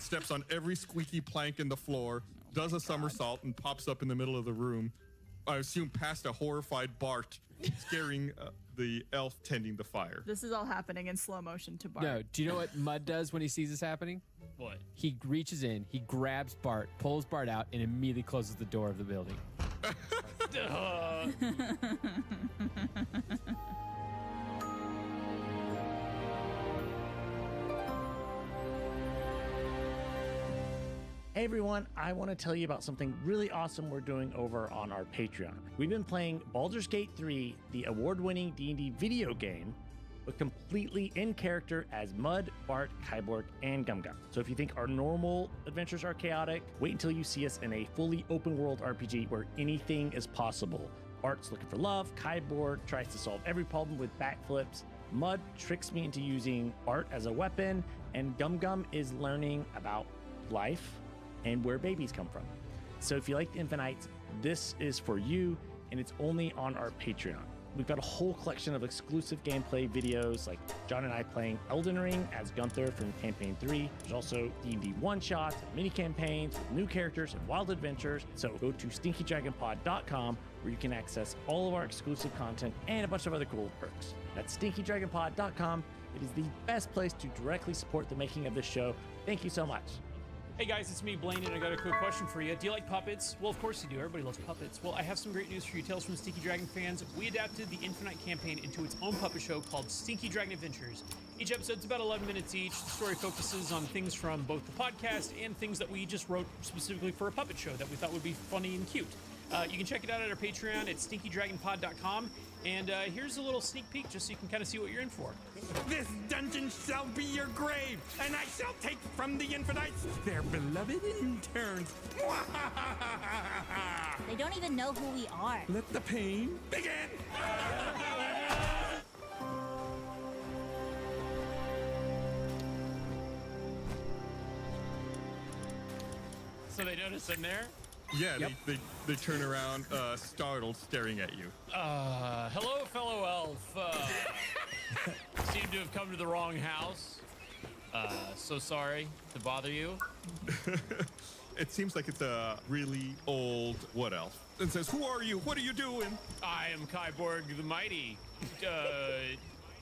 steps on every squeaky plank in the floor, does a somersault, and pops up in the middle of the room. I assume past a horrified Bart, scaring the elf tending the fire. This is all happening in slow motion to Bart. No, do you know what Mud does when he sees this happening? What? He reaches in, he grabs Bart, pulls Bart out, and immediately closes the door of the building. Hey everyone, I want to tell you about something really awesome we're doing over on our Patreon. We've been playing Baldur's Gate 3, the award-winning D&D video game, but completely in character as Mud, Bart, Kyborg, and Gum Gum. So if you think our normal adventures are chaotic, wait until you see us in a fully open-world RPG where anything is possible. Bart's looking for love, Kyborg tries to solve every problem with backflips, Mud tricks me into using Bart as a weapon, and Gum Gum is learning about life and where babies come from. So if you like the Infinites, this is for you, and it's only on our Patreon. We've got a whole collection of exclusive gameplay videos, like John and I playing Elden Ring as Gunther from Campaign 3. There's also D&D one-shots and mini-campaigns with new characters and wild adventures. So go to stinkydragonpod.com, where you can access all of our exclusive content and a bunch of other cool perks. That's stinkydragonpod.com. It is the best place to directly support the making of this show. Thank you so much. Hey guys, it's me, Blaine, and I got a quick question for you. Do you like puppets? Well, of course you do. Everybody loves puppets. Well, I have some great news for you, Tales from Stinky Dragon fans. We adapted the Infinite campaign into its own puppet show called Stinky Dragon Adventures. Each episode's about 11 minutes each. The story focuses on things from both the podcast and things that we just wrote specifically for a puppet show that we thought would be funny and cute. You can check it out at our Patreon at stinkydragonpod.com. And here's a little sneak peek just so you can kind of see what you're in for. This dungeon shall be your grave, and I shall take from the Infinites their beloved interns. They don't even know who we are. Let the pain begin. So they notice I'm there? Yeah, they turn around, startled, staring at you. Hello, fellow elf. Seem to have come to the wrong house. So sorry to bother you. It seems like it's a really old wood elf. And says, "Who are you? What are you doing?" I am Kyborg the Mighty,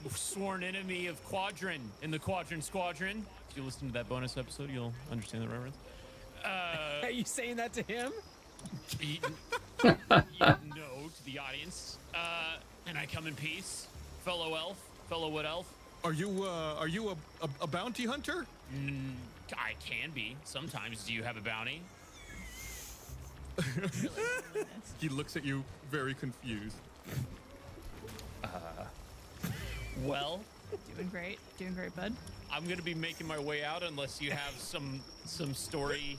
sworn enemy of Quadrant in the Quadrant Squadron. If you listen to that bonus episode, you'll understand the reference. Are you saying that to him? No, to the audience. And I come in peace, fellow elf, fellow wood elf. Are you a bounty hunter? I can be sometimes. Do you have a bounty? He looks at you very confused. Well, Doing great, bud. I'm gonna be making my way out unless you have some story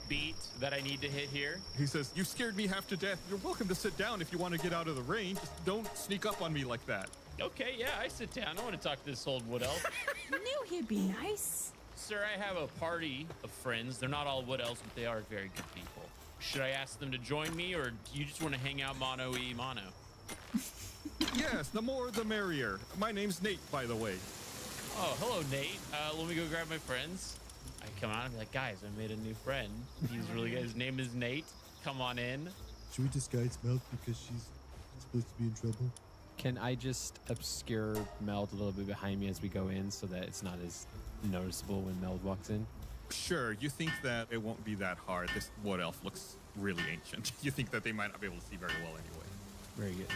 beat that I need to hit here. He says, "You scared me half to death. You're welcome to sit down if you want to get out of the rain. Just don't sneak up on me like that." Okay, yeah, I sit down. I want to talk to this old wood elf. Knew he'd be nice. Sir, I have a party of friends. They're not all wood elves, but they are very good people. Should I ask them to join me, or do you just want to hang out mano-y-mano? Yes, the more the merrier. My name's Nate, by the way. Oh, hello, Nate. Let me go grab my friends. I come out and be like, guys, I made a new friend. He's really good. His name is Nate. Come on in. Should we disguise Mel because she's supposed to be in trouble? Can I just obscure Meld a little bit behind me as we go in so that it's not as noticeable when Meld walks in? Sure, you think that it won't be that hard. This wood elf looks really ancient. You think that they might not be able to see very well anyway. Very good.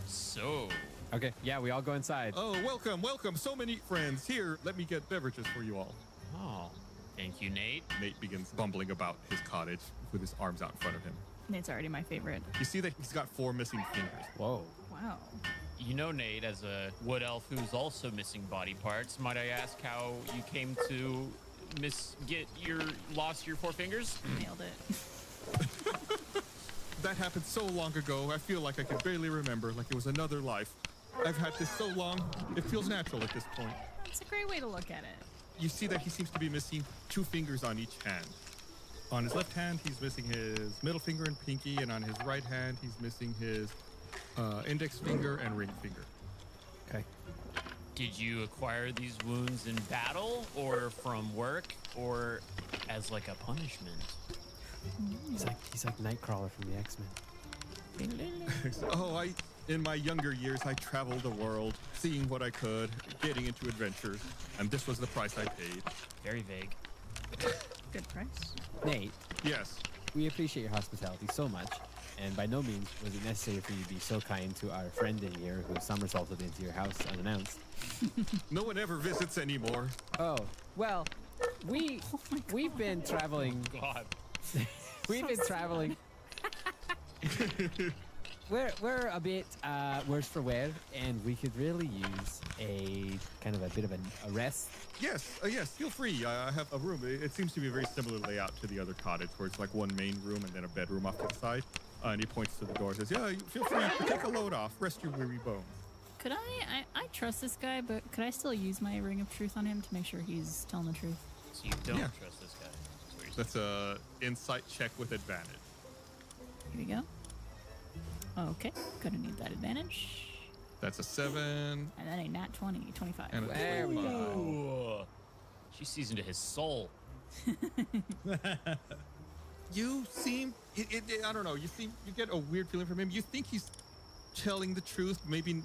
So, Okay, yeah, we all go inside. Oh, welcome. So many friends. Here, let me get beverages for you all. oh, thank you, Nate. Nate begins bumbling about his cottage with his arms out in front of him. Nate's already my favorite. You see that he's got 4 missing fingers. Whoa. Wow. You know, Nate, as a wood elf who's also missing body parts, might I ask how you came to lost your 4 fingers? Nailed it. That happened so long ago, I feel like I could barely remember, like it was another life. I've had this so long, it feels natural at this point. That's a great way to look at it. You see that he seems to be missing 2 fingers on each hand. On his left hand, he's missing his middle finger and pinky, and on his right hand, he's missing his index finger and ring finger. Okay. Did you acquire these wounds in battle or from work, or as like a punishment. He's like Nightcrawler from the X-Men. Oh, in my younger years, I traveled the world, seeing what I could, getting into adventures, and this was the price I paid. Very vague. Good price. Nate, Yes. we appreciate your hospitality so much, and by no means was it necessary for you to be so kind to our friend in here who somersaulted into your house unannounced. No one ever visits anymore. Oh, well, we've been traveling. God. We've been traveling. We're a bit worse for wear, and we could really use a kind of a bit of a rest. Yes, feel free. I have a room. It seems to be a very similar layout to the other cottage, where it's like one main room and then a bedroom off to the side. And he points to the door and says, yeah, feel free to take a load off. Rest your weary bones. Could I trust this guy, but could I still use my ring of truth on him to make sure he's telling the truth? So you don't Yeah. trust this guy. That's what you're saying. That's a insight check with advantage. Here we go. Okay, gonna need that advantage. That's a 7 And then a nat 20, 25. and a There we 25. Ooh. She sees into his soul. You seem, I don't know, you get a weird feeling from him. You think he's telling the truth, maybe,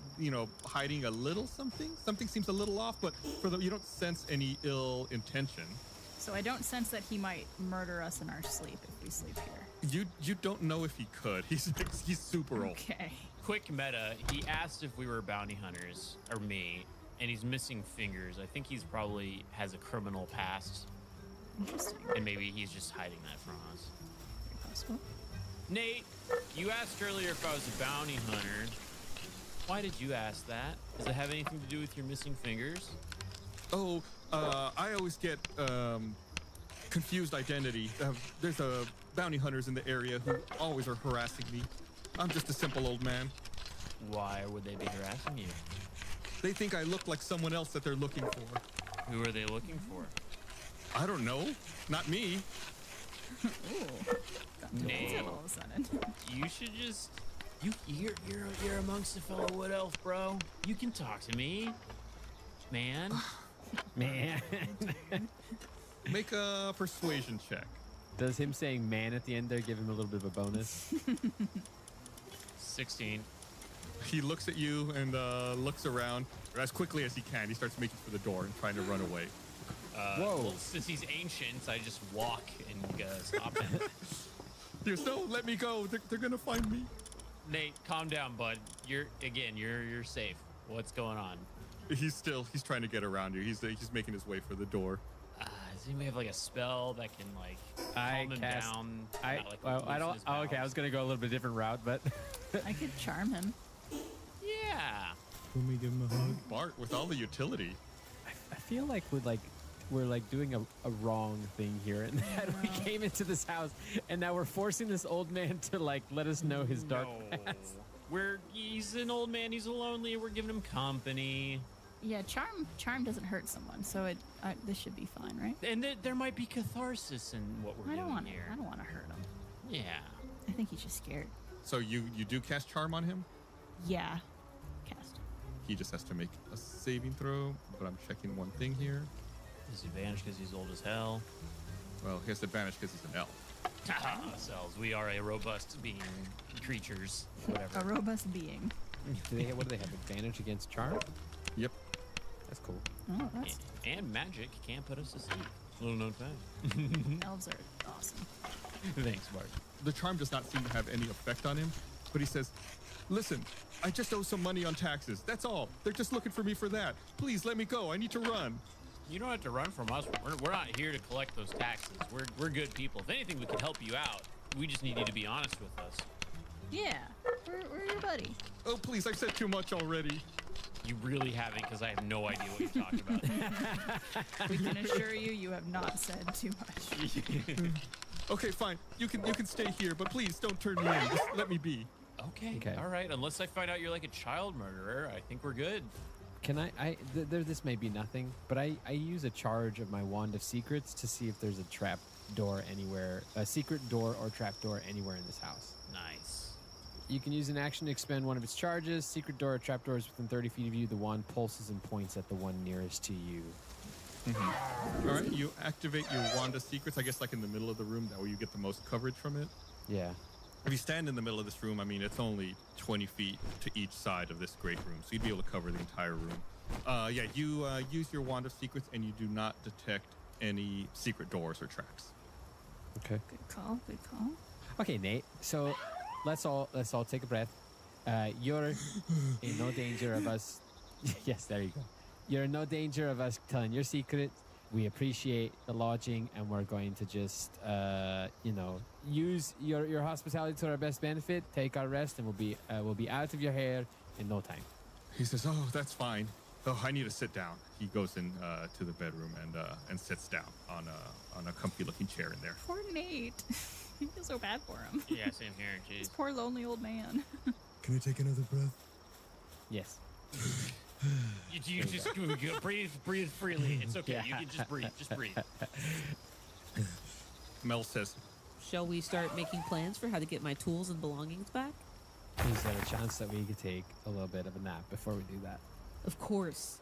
hiding a little something. Something seems a little off, but you don't sense any ill intention. So I don't sense that he might murder us in our sleep if we sleep here. You don't know if he could. He's super old. Okay. Quick meta, he asked if we were bounty hunters, or me, and he's missing fingers. I think he's probably has a criminal past, Interesting. and maybe he's just hiding that from us. Very possible. Nate, you asked earlier if I was a bounty hunter. Why did you ask that? Does it have anything to do with your missing fingers? Oh, I always get confused identity. There's bounty hunters in the area who always are harassing me. I'm just a simple old man. Why would they be harassing you? They think I look like someone else that they're looking for. Who are they looking for? I don't know. Not me. Ooh. Got Nate. detailed all of a sudden. You should just you're amongst a fellow wood elf, bro. You can talk to me, man. Man. Make a persuasion check. Does him saying man at the end there give him a little bit of a bonus? 16. He looks at you and looks around as quickly as he can. He starts making for the door and trying to run away. Whoa. Well, since he's ancient, I just walk and stop him. He goes, no, let me go. They're gonna find me. Nate, calm down, bud. You're safe. What's going on? He's trying to get around you. He's making his way for the door. Does anybody have like a spell that can like I calm him cast- down? I don't. Oh, okay, I was gonna go a little bit different route, but I could charm him. Yeah. Let me give him a hug. Bart with all the utility. I feel like we're doing a wrong thing here, and that we came into this house, and now we're forcing this old man to let us know his dark past. He's an old man. He's lonely. We're giving him company. Yeah, charm doesn't hurt someone, so this should be fine, right? And there might be catharsis in what we're I don't doing want here. I don't want to hurt him. Yeah. I think he's just scared. So you do cast charm on him? Yeah. Cast. He just has to make a saving throw, but I'm checking one thing here. Disadvantage because he's old as hell. Well, he has advantage because he's an elf. Ourselves. We are a robust being, creatures, whatever. A robust being. What do they have? Advantage against charm? Yep. That's cool. Oh, that's And magic can't put us to sleep. Little known fact. elves are awesome. Thanks, Bart. The charm does not seem to have any effect on him, but he says, listen, I just owe some money on taxes. That's all. They're just looking for me for that. Please let me go. I need to run. You don't have to run from us. We're not here to collect those taxes. We're good people. If anything, we can help you out. We just need you to be honest with us. Yeah, we're your buddy. Oh, please, I've said too much already. You really haven't, because I have no idea what you're talking about. We can assure you, you have not said too much. Okay, fine. You can stay here, but please don't turn me in. Just let me be. Okay. All right. Unless I find out you're like a child murderer, I think we're good. Can this may be nothing, but I use a charge of my Wand of Secrets to see if there's a trap door anywhere, a secret door or trap door anywhere in this house. Nice. You can use an action to expend one of its charges. Secret door or trap door is within 30 feet of you. The wand pulses and points at the one nearest to you. All right, you activate your Wand of Secrets, I guess, like in the middle of the room. That way you get the most coverage from it. Yeah. If you stand in the middle of this room, I mean, it's only 20 feet to each side of this great room, so you'd be able to cover the entire room. Yeah, you use your Wand of Secrets, and you do not detect any secret doors or traps. Okay. Good call. Good call. Okay, Nate. So let's all take a breath. You're in no danger of us. Yes, there you go. You're in no danger of us telling your secret. We appreciate the lodging, and we're going to just, use your hospitality to our best benefit. Take our rest, and we'll be out of your hair in no time. He says, "Oh, that's fine. Oh, I need to sit down." He goes in to the bedroom and sits down on a comfy-looking chair in there. Poor Nate. I feel so bad for him. Yeah, same here. Jeez. This poor lonely old man. Can I take another breath? Yes. You just breathe freely. It's okay. Yeah. You can just breathe. Just breathe. Mel says, Shall we start making plans for how to get my tools and belongings back? Is there a chance that we could take a little bit of a nap before we do that? Of course.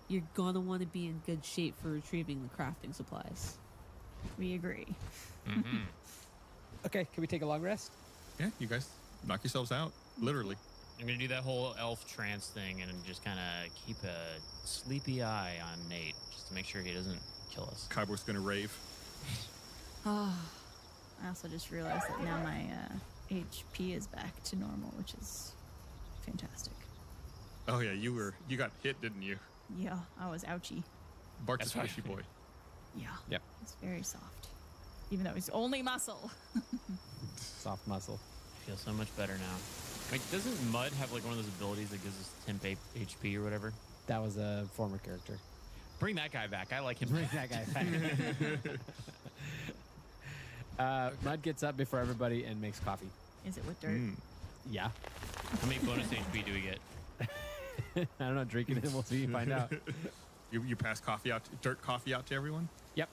You're gonna want to be in good shape for retrieving the crafting supplies. We agree. Okay, can we take a long rest? "Yeah, you guys knock yourselves out, literally." I'm gonna do that whole elf trance thing and just kind of keep a sleepy eye on Nate, just to make sure he doesn't kill us. Kyborg's gonna rave. I also just realized that now my HP is back to normal, which is fantastic. Oh yeah, you got hit, didn't you? Yeah, I was ouchie. Bart's a That's squishy right. boy. Yeah. Yep. It's very soft. Even though it's only muscle. Soft muscle. I feel so much better now. Wait, doesn't Mud have like one of those abilities that gives us temp HP or whatever? That was a former character. Bring that guy back. I like him. Bring that guy back. Mud gets up before everybody and makes coffee. Is it with dirt? Yeah. How many bonus HP do we get? I don't know. Drinking it, we'll see. Find out. You pass dirt coffee out to everyone. Yep.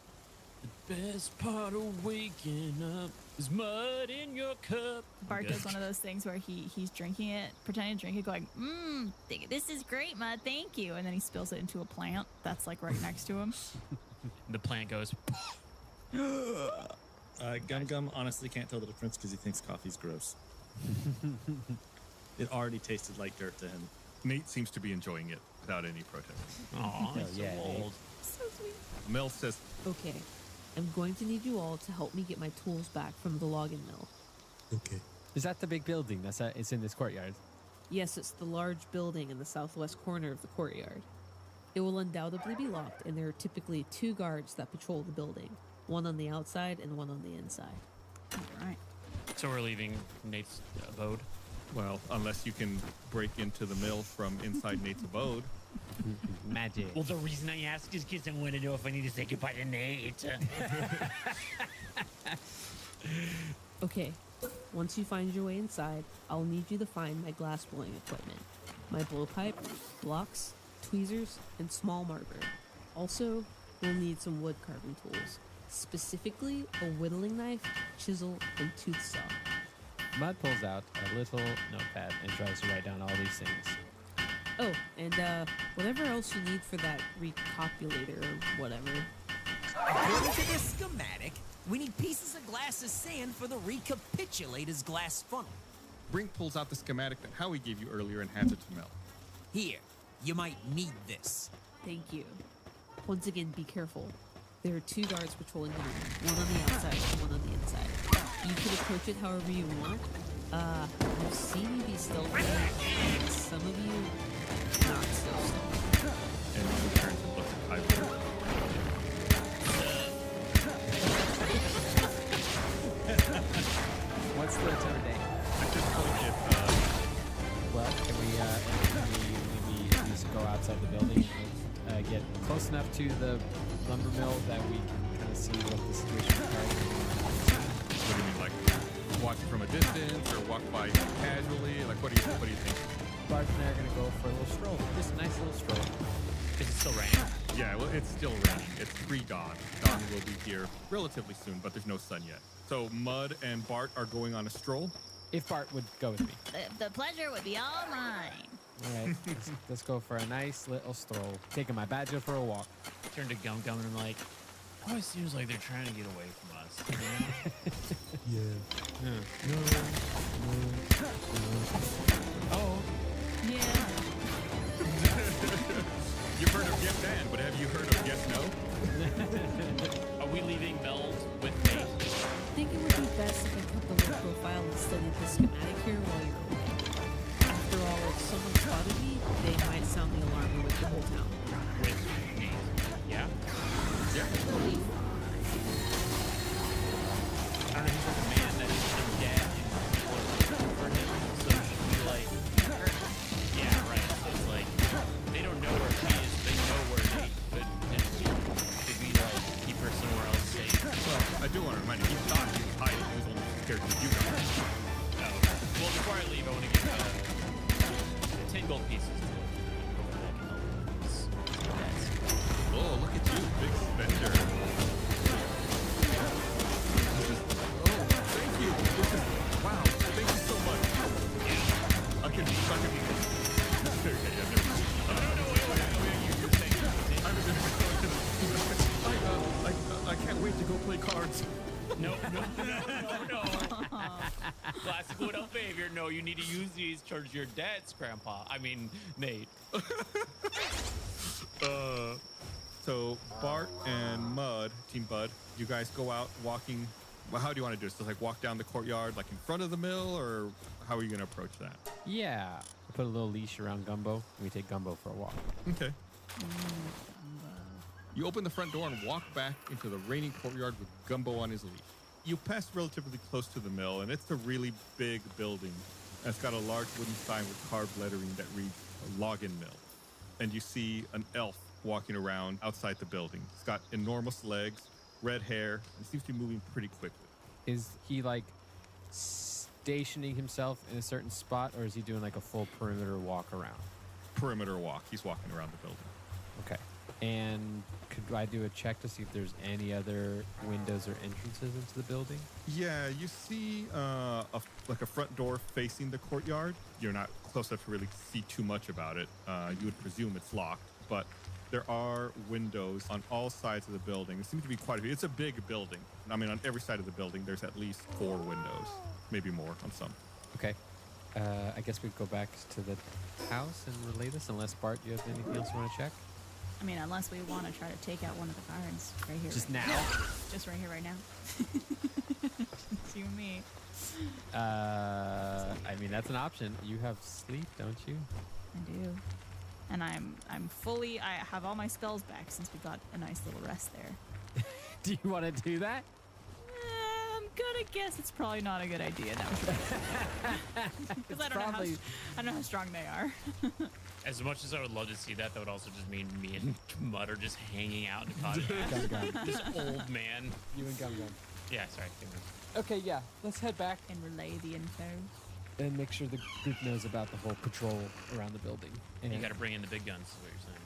The best part of waking up is mud in your cup. Bart does one of those things where he's drinking it, pretending to drink it, going, this is great, Mud, thank you. And then he spills it into a plant that's like right next to him. The plant goes. Gum Gum honestly can't tell the difference because he thinks coffee's gross. It already tasted like dirt to him. Nate seems to be enjoying it without any protest. Aw, he's so yeah, old. So sweet. Mel says, Okay. I'm going to need you all to help me get my tools back from the logging mill. Okay. Is that the big building it's in this courtyard? Yes, it's the large building in the southwest corner of the courtyard. It will undoubtedly be locked, and there are typically 2 guards that patrol the building, one on the outside and one on the inside. All right. So we're leaving Nate's abode. "Well, unless you can break into the mill from inside Nate's abode." Magic. Well, the reason I ask is because I want to know if I need to say goodbye to Nate. Okay, once you find your way inside, I'll need you to find my glass blowing equipment, my blowpipe, blocks, tweezers, and small marker. Also, we'll need some wood carving tools, specifically a whittling knife, chisel, and tooth saw. Mud pulls out a little notepad and tries to write down all these things. Oh, and whatever else you need for that recopulator or whatever. According to this schematic, we need pieces of glass as sand for the recapitulator's glass funnel. Brink pulls out the schematic that Howie gave you earlier and hands it to Mel. Here, you might need this. Thank you. Once again, be careful. There are 2 guards patrolling the room, one on the outside and one on the inside. You can approach it however you want. I've seen you be stealthy, and some of you not so stealthy. And he turns and looks at Kyborg. What's the time of day? At this point, Well, can we maybe just go outside the building and get close enough to the lumber mill that we can kind of see what the situation is? what do you mean, like watch it from a distance or walk by casually? Like, what do you think? Bart and I are gonna go for a little stroll, just a nice little stroll. Is it still raining? Yeah, well, it's still raining. It's pre-dawn. Dawn will be here relatively soon, but there's no sun yet. So Mud and Bart are going on a stroll. If Bart would go with me. The pleasure would be all mine. All right, let's go for a nice little stroll. Taking my badger for a walk. Turn to Gum Gum and I'm like, it always seems like they're trying to get away from us. You know? Yeah. Oh, Yeah. You've heard of Yes and, but have you heard of Yes No? are we leaving Meld with me? I think it would be best if I cut the work profile and studied the schematic here while you're away. After all, if someone spotted me, they might sound the alarm and wake the whole town. With me. Yeah? Yeah. I don't know, he's like a man that is some dad for him, so she be like, yeah, right. So it's like, they don't know where she is, they know where they could be like, keep her somewhere else safe. Well, I do want to remind you, he thought he was hiding. He was only scared of you guys. Oh. Well, before I leave, I want to give 10 gold pieces to hopefully that can help. Oh, look at you, big spender. Thank you. Wow, thank you so much. I can be. I can't wait to go play cards. No. Classic without behavior. No, you need to use these towards your debts, Grandpa. I mean, Nate. So Bart and Mud, Team Bud, you guys go out walking. Well, how do you want to do this? Just like walk down the courtyard, like in front of the mill, or how are you going to approach that? Yeah. I put a little leash around Gumbo, and we take Gumbo for a walk. Okay. You open the front door and walk back into the raining courtyard with Gumbo on his leash. You pass relatively close to the mill, and it's a really big building. And it's got a large wooden sign with carved lettering that reads Login Mill. And you see an elf walking around outside the building. He's got enormous legs, red hair, and seems to be moving pretty quickly. Is he like stationing himself in a certain spot, or is he doing like a full perimeter walk around? Perimeter walk. He's walking around the building. Okay. And could I do a check to see if there's any other windows or entrances into the building? Yeah, you see like a front door facing the courtyard. You're not close enough to really see too much about it. You would presume it's locked, but there are windows on all sides of the building. There seems to be quite a few. It's a big building. I mean, on every side of the building, there's at least 4 windows, maybe more on some. Okay. I guess we'd go back to the house and relay this, unless Bart, you have anything else you want to check? I mean, unless we want to try to take out one of the guards right here. Just right now? Just right here, right now. It's you and me. I mean, that's an option. You have sleep, don't you? I do. And I'm fully, I have all my spells back since we got a nice little rest there. Do you want to do that? I'm gonna guess it's probably not a good idea now. Because I don't know how strong they are. As much as I would love to see that, that would also just mean me and Mud are just hanging out in the Gum Gum. This old man. You and Gum Gum. Yeah, sorry. Okay, yeah. Let's head back And relay the info. and make sure the group knows about the whole patrol around the building. And You got to bring in the big guns, is what you're saying.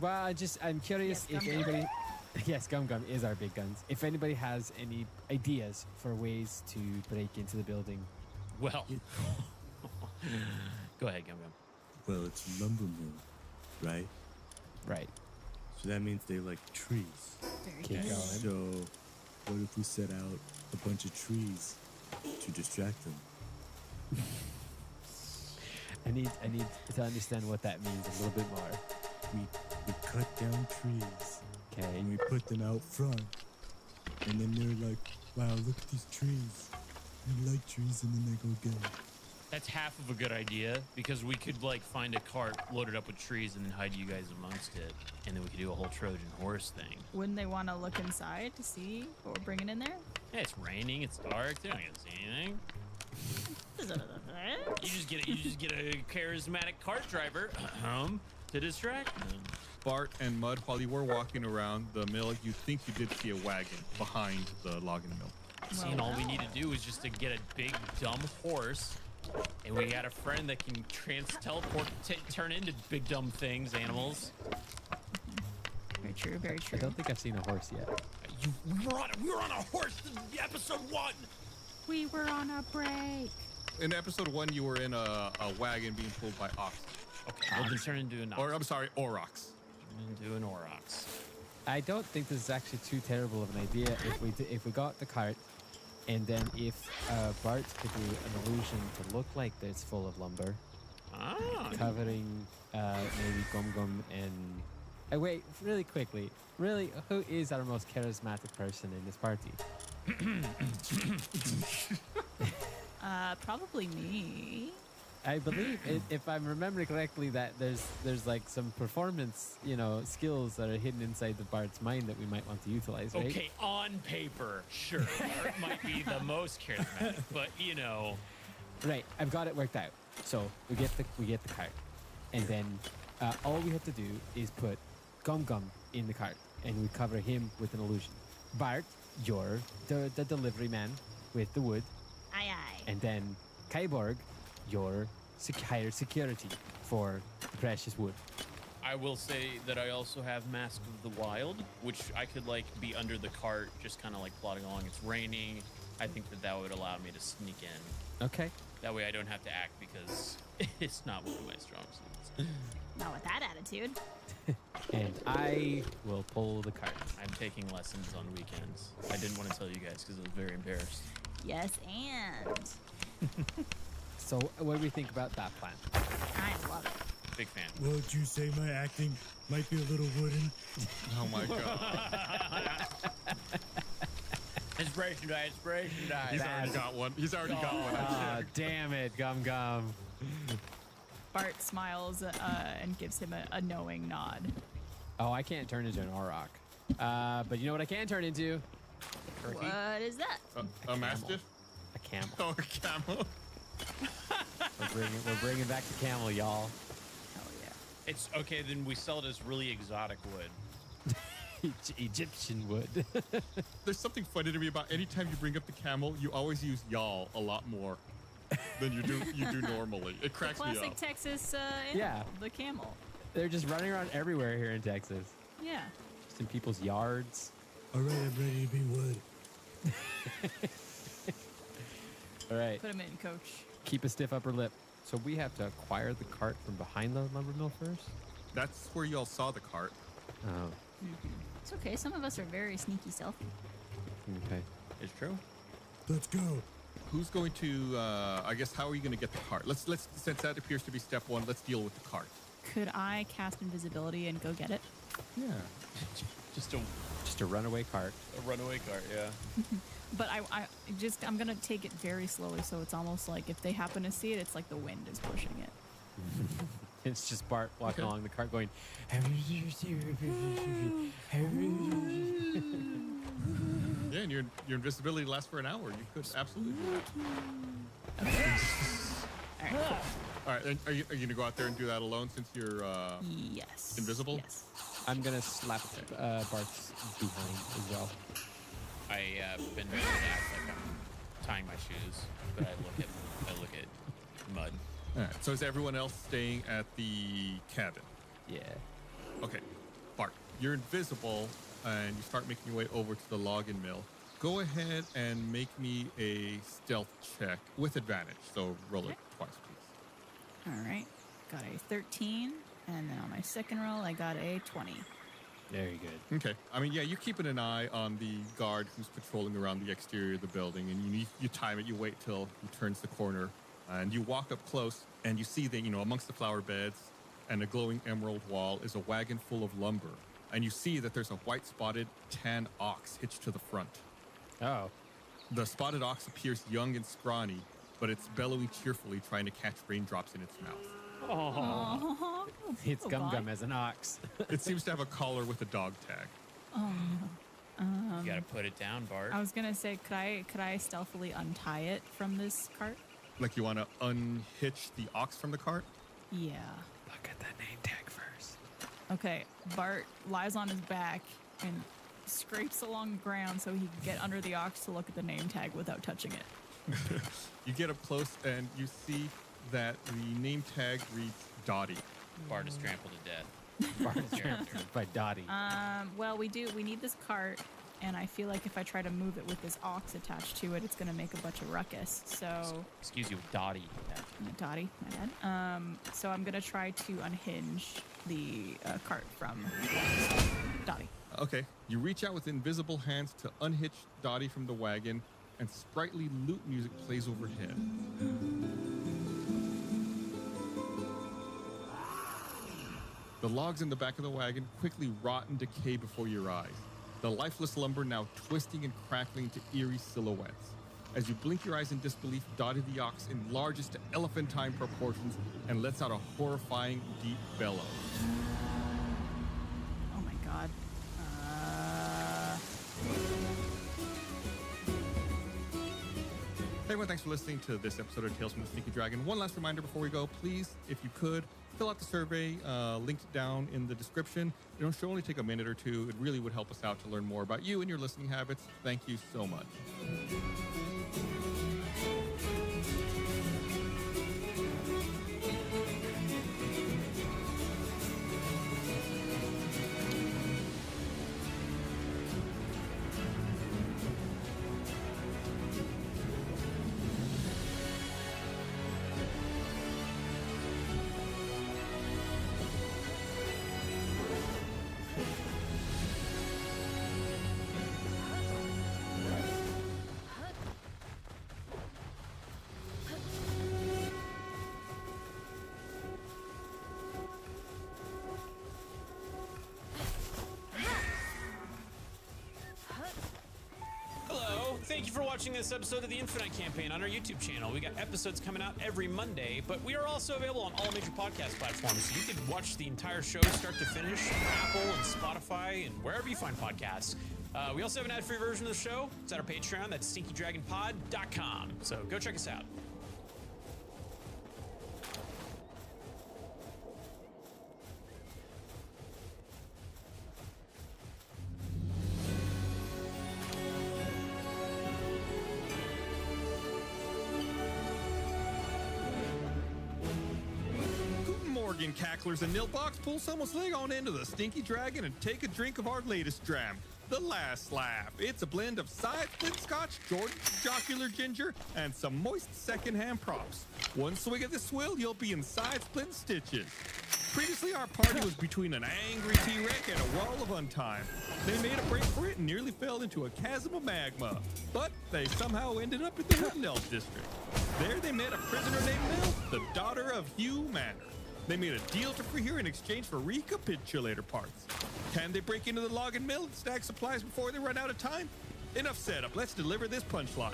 well, I'm curious Yes, if Gum Gum. anybody. Yes, Gum Gum is our big guns. If anybody has any ideas for ways to break into the building. Well, go ahead, Gum Gum. Well, it's a lumber mill, right? Right. So that means they like trees. Very Keep good. going. So what if we set out a bunch of trees to distract them? I need to understand what that means a little bit more. We cut down trees Okay. and we put them out front. And then they're like, wow, look at these trees. We like trees, and then they go get them. That's half of a good idea, because we could, like, find a cart loaded up with trees and then hide you guys amongst it. And then we could do a whole Trojan horse thing. Wouldn't they want to look inside to see what we're bringing in there? Yeah, it's raining, it's dark, they're not gonna see anything. You just get a charismatic cart driver to distract them. Bart and Mud, while you were walking around the mill, you think you did see a wagon behind the logging mill. See, and all we need to do is just to get a big dumb horse, and we got a friend that can teleport, turn into big dumb things, animals. Very true, very true. I don't think I've seen a horse yet. We were on a horse in episode 1. We were on a break. In episode 1, you were in a wagon being pulled by oxen. Okay, well, then turn into an Or I'm sorry, Aurochs. Turn into an Aurochs. I don't think this is actually too terrible of an idea if we got the cart, and then if Bart could do an illusion to look like that it's full of lumber, covering maybe Gum Gum and. Wait, really quickly. Really, who is our most charismatic person in this party? Probably me. I believe, if I'm remembering correctly, that there's like some performance, skills that are hidden inside the Bart's mind that we might want to utilize, right? Okay, on paper, sure, Bart might be the most charismatic, but Right, I've got it worked out. So we get the cart, and then all we have to do is put Gum Gum in the cart, and we cover him with an illusion. Bart, you're the delivery man with the wood, Aye, aye. and then Kyborg, you're higher security for the precious wood. I will say that I also have Mask of the Wild, which I could be under the cart, just kind of plodding along. It's raining. I think that would allow me to sneak in. Okay. That way I don't have to act because it's not one of my strong suits. Not with that attitude. And I will pull the cart. I'm taking lessons on weekends. I didn't want to tell you guys because I was very embarrassed. Yes, and So what do we think about that plan? I love it. Big fan. Would you say my acting might be a little wooden? Oh my god. Inspiration die. He's already got one. Ah, damn it, Gum Gum. Bart smiles and gives him a knowing nod. Oh, I can't turn into an Auroch. But you know what I can turn into? What is that? A mastiff? A camel. Oh, a camel. We're bringing back the camel, y'all. Hell yeah. It's okay, then we sell it as really exotic wood. Egyptian wood. There's something funny to me about anytime you bring up the camel, you always use y'all a lot more than you do normally. It cracks me Classic up. Texas Yeah. the camel. They're just running around everywhere here in Texas. Yeah. Just in people's yards. All right, I'm ready to be wood. All right. Put him in, coach. Keep a stiff upper lip. So we have to acquire the cart from behind the lumber mill first? That's where y'all saw the cart. Oh, It's okay. Some of us are very sneaky stealthy. okay. It's true. Let's go. Who's going to? I guess how are you going to get the cart? Let's since that appears to be step one. Let's deal with the cart. Could I cast invisibility and go get it? Yeah. Just Just a runaway cart. a runaway cart, yeah. But I'm gonna take it very slowly, so it's almost like if they happen to see it, it's like the wind is pushing it. It's just Bart walking Okay. along the cart going, Yeah, and your invisibility lasts for an hour. You could absolutely. All right. All right. And are you going to go out there and do that alone since you're? Yes. Invisible? Yes. I'm going to slap Bart's behind as well. I've been ready to act like I'm tying my shoes, but I look at mud. All right. So is everyone else staying at the cabin? Yeah. Okay. Bart, you're invisible, and you start making your way over to the login mill. Go ahead and make me a stealth check with advantage. So roll it twice, please. All right. Got a 13, and then on my second roll, I got a 20. Very good. Okay. I mean, yeah, you're keeping an eye on the guard who's patrolling around the exterior of the building, and you time it. You wait till he turns the corner, and you walk up close, and you see that, amongst the flower beds and a glowing emerald wall is a wagon full of lumber. And you see that there's a white spotted tan ox hitched to the front. Oh. The spotted ox appears young and scrawny, but it's bellowing cheerfully, trying to catch raindrops in its mouth. Oh, It's Gum Gum as an ox. It seems to have a collar with a dog tag. You gotta put it down, Bart. I was gonna say, could I stealthily untie it from this cart? Like you want to unhitch the ox from the cart? Yeah. Look at the name tag first. Okay. Bart lies on his back and scrapes along the ground so he can get under the ox to look at the name tag without touching it. You get up close and you see that the name tag reads Dottie. Bart is trampled to death. Bart's trampled by Dottie. Well, we need this cart, and I feel like if I try to move it with this ox attached to it, it's gonna make a bunch of ruckus. So Excuse you, Dottie. Dottie, my bad. So I'm gonna try to unhinge the cart from Dottie. Okay, you reach out with invisible hands to unhitch Dottie from the wagon, and sprightly lute music plays overhead. The logs in the back of the wagon quickly rot and decay before your eyes, the lifeless lumber now twisting and crackling to eerie silhouettes. As you blink your eyes in disbelief, Dottie the ox enlarges to elephantine proportions and lets out a horrifying deep bellow. Oh my god. Hey everyone, thanks for listening to this episode of Tales from the Sneaky Dragon. One last reminder before we go, please, if you could, fill out the survey linked down in the description. It should only take a minute or two. It really would help us out to learn more about you and your listening habits. Thank you so much. Hello, thank you for watching this episode of the Infinite Campaign on our YouTube channel. We got episodes coming out every Monday, but we are also available on all major podcast platforms, so you can watch the entire show start to finish on Apple and Spotify and wherever you find podcasts. We also have an ad-free version of the show. It's at our Patreon. That's stinkydragonpod.com. So go check us out. Morgan cacklers and nilbox, pull someone's leg on into the Stinky Dragon and take a drink of our latest dram, the Last Laugh. It's a blend of side split scotch, Jordan jocular ginger, and some moist secondhand props. One swig of this swill, you'll be in side split stitches. Previously, our party was between an angry T-Rex and a wall of untime. They made a break for it and nearly fell into a chasm of magma, but they somehow ended up in the Wooden Elf District. There they met a prisoner named Mill, the daughter of Hugh Manor. They made a deal to free her in exchange for recapitulator parts. Can they break into the log and mill and stack supplies before they run out of time? Enough setup. Let's deliver this punchline.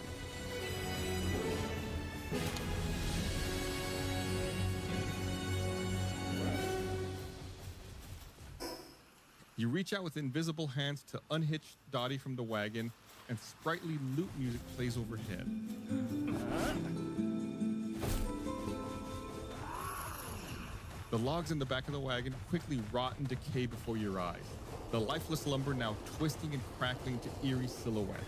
You reach out with invisible hands to unhitch Dottie from the wagon, and sprightly lute music plays overhead. The logs in the back of the wagon quickly rot and decay before your eyes, the lifeless lumber now twisting and crackling to eerie silhouettes.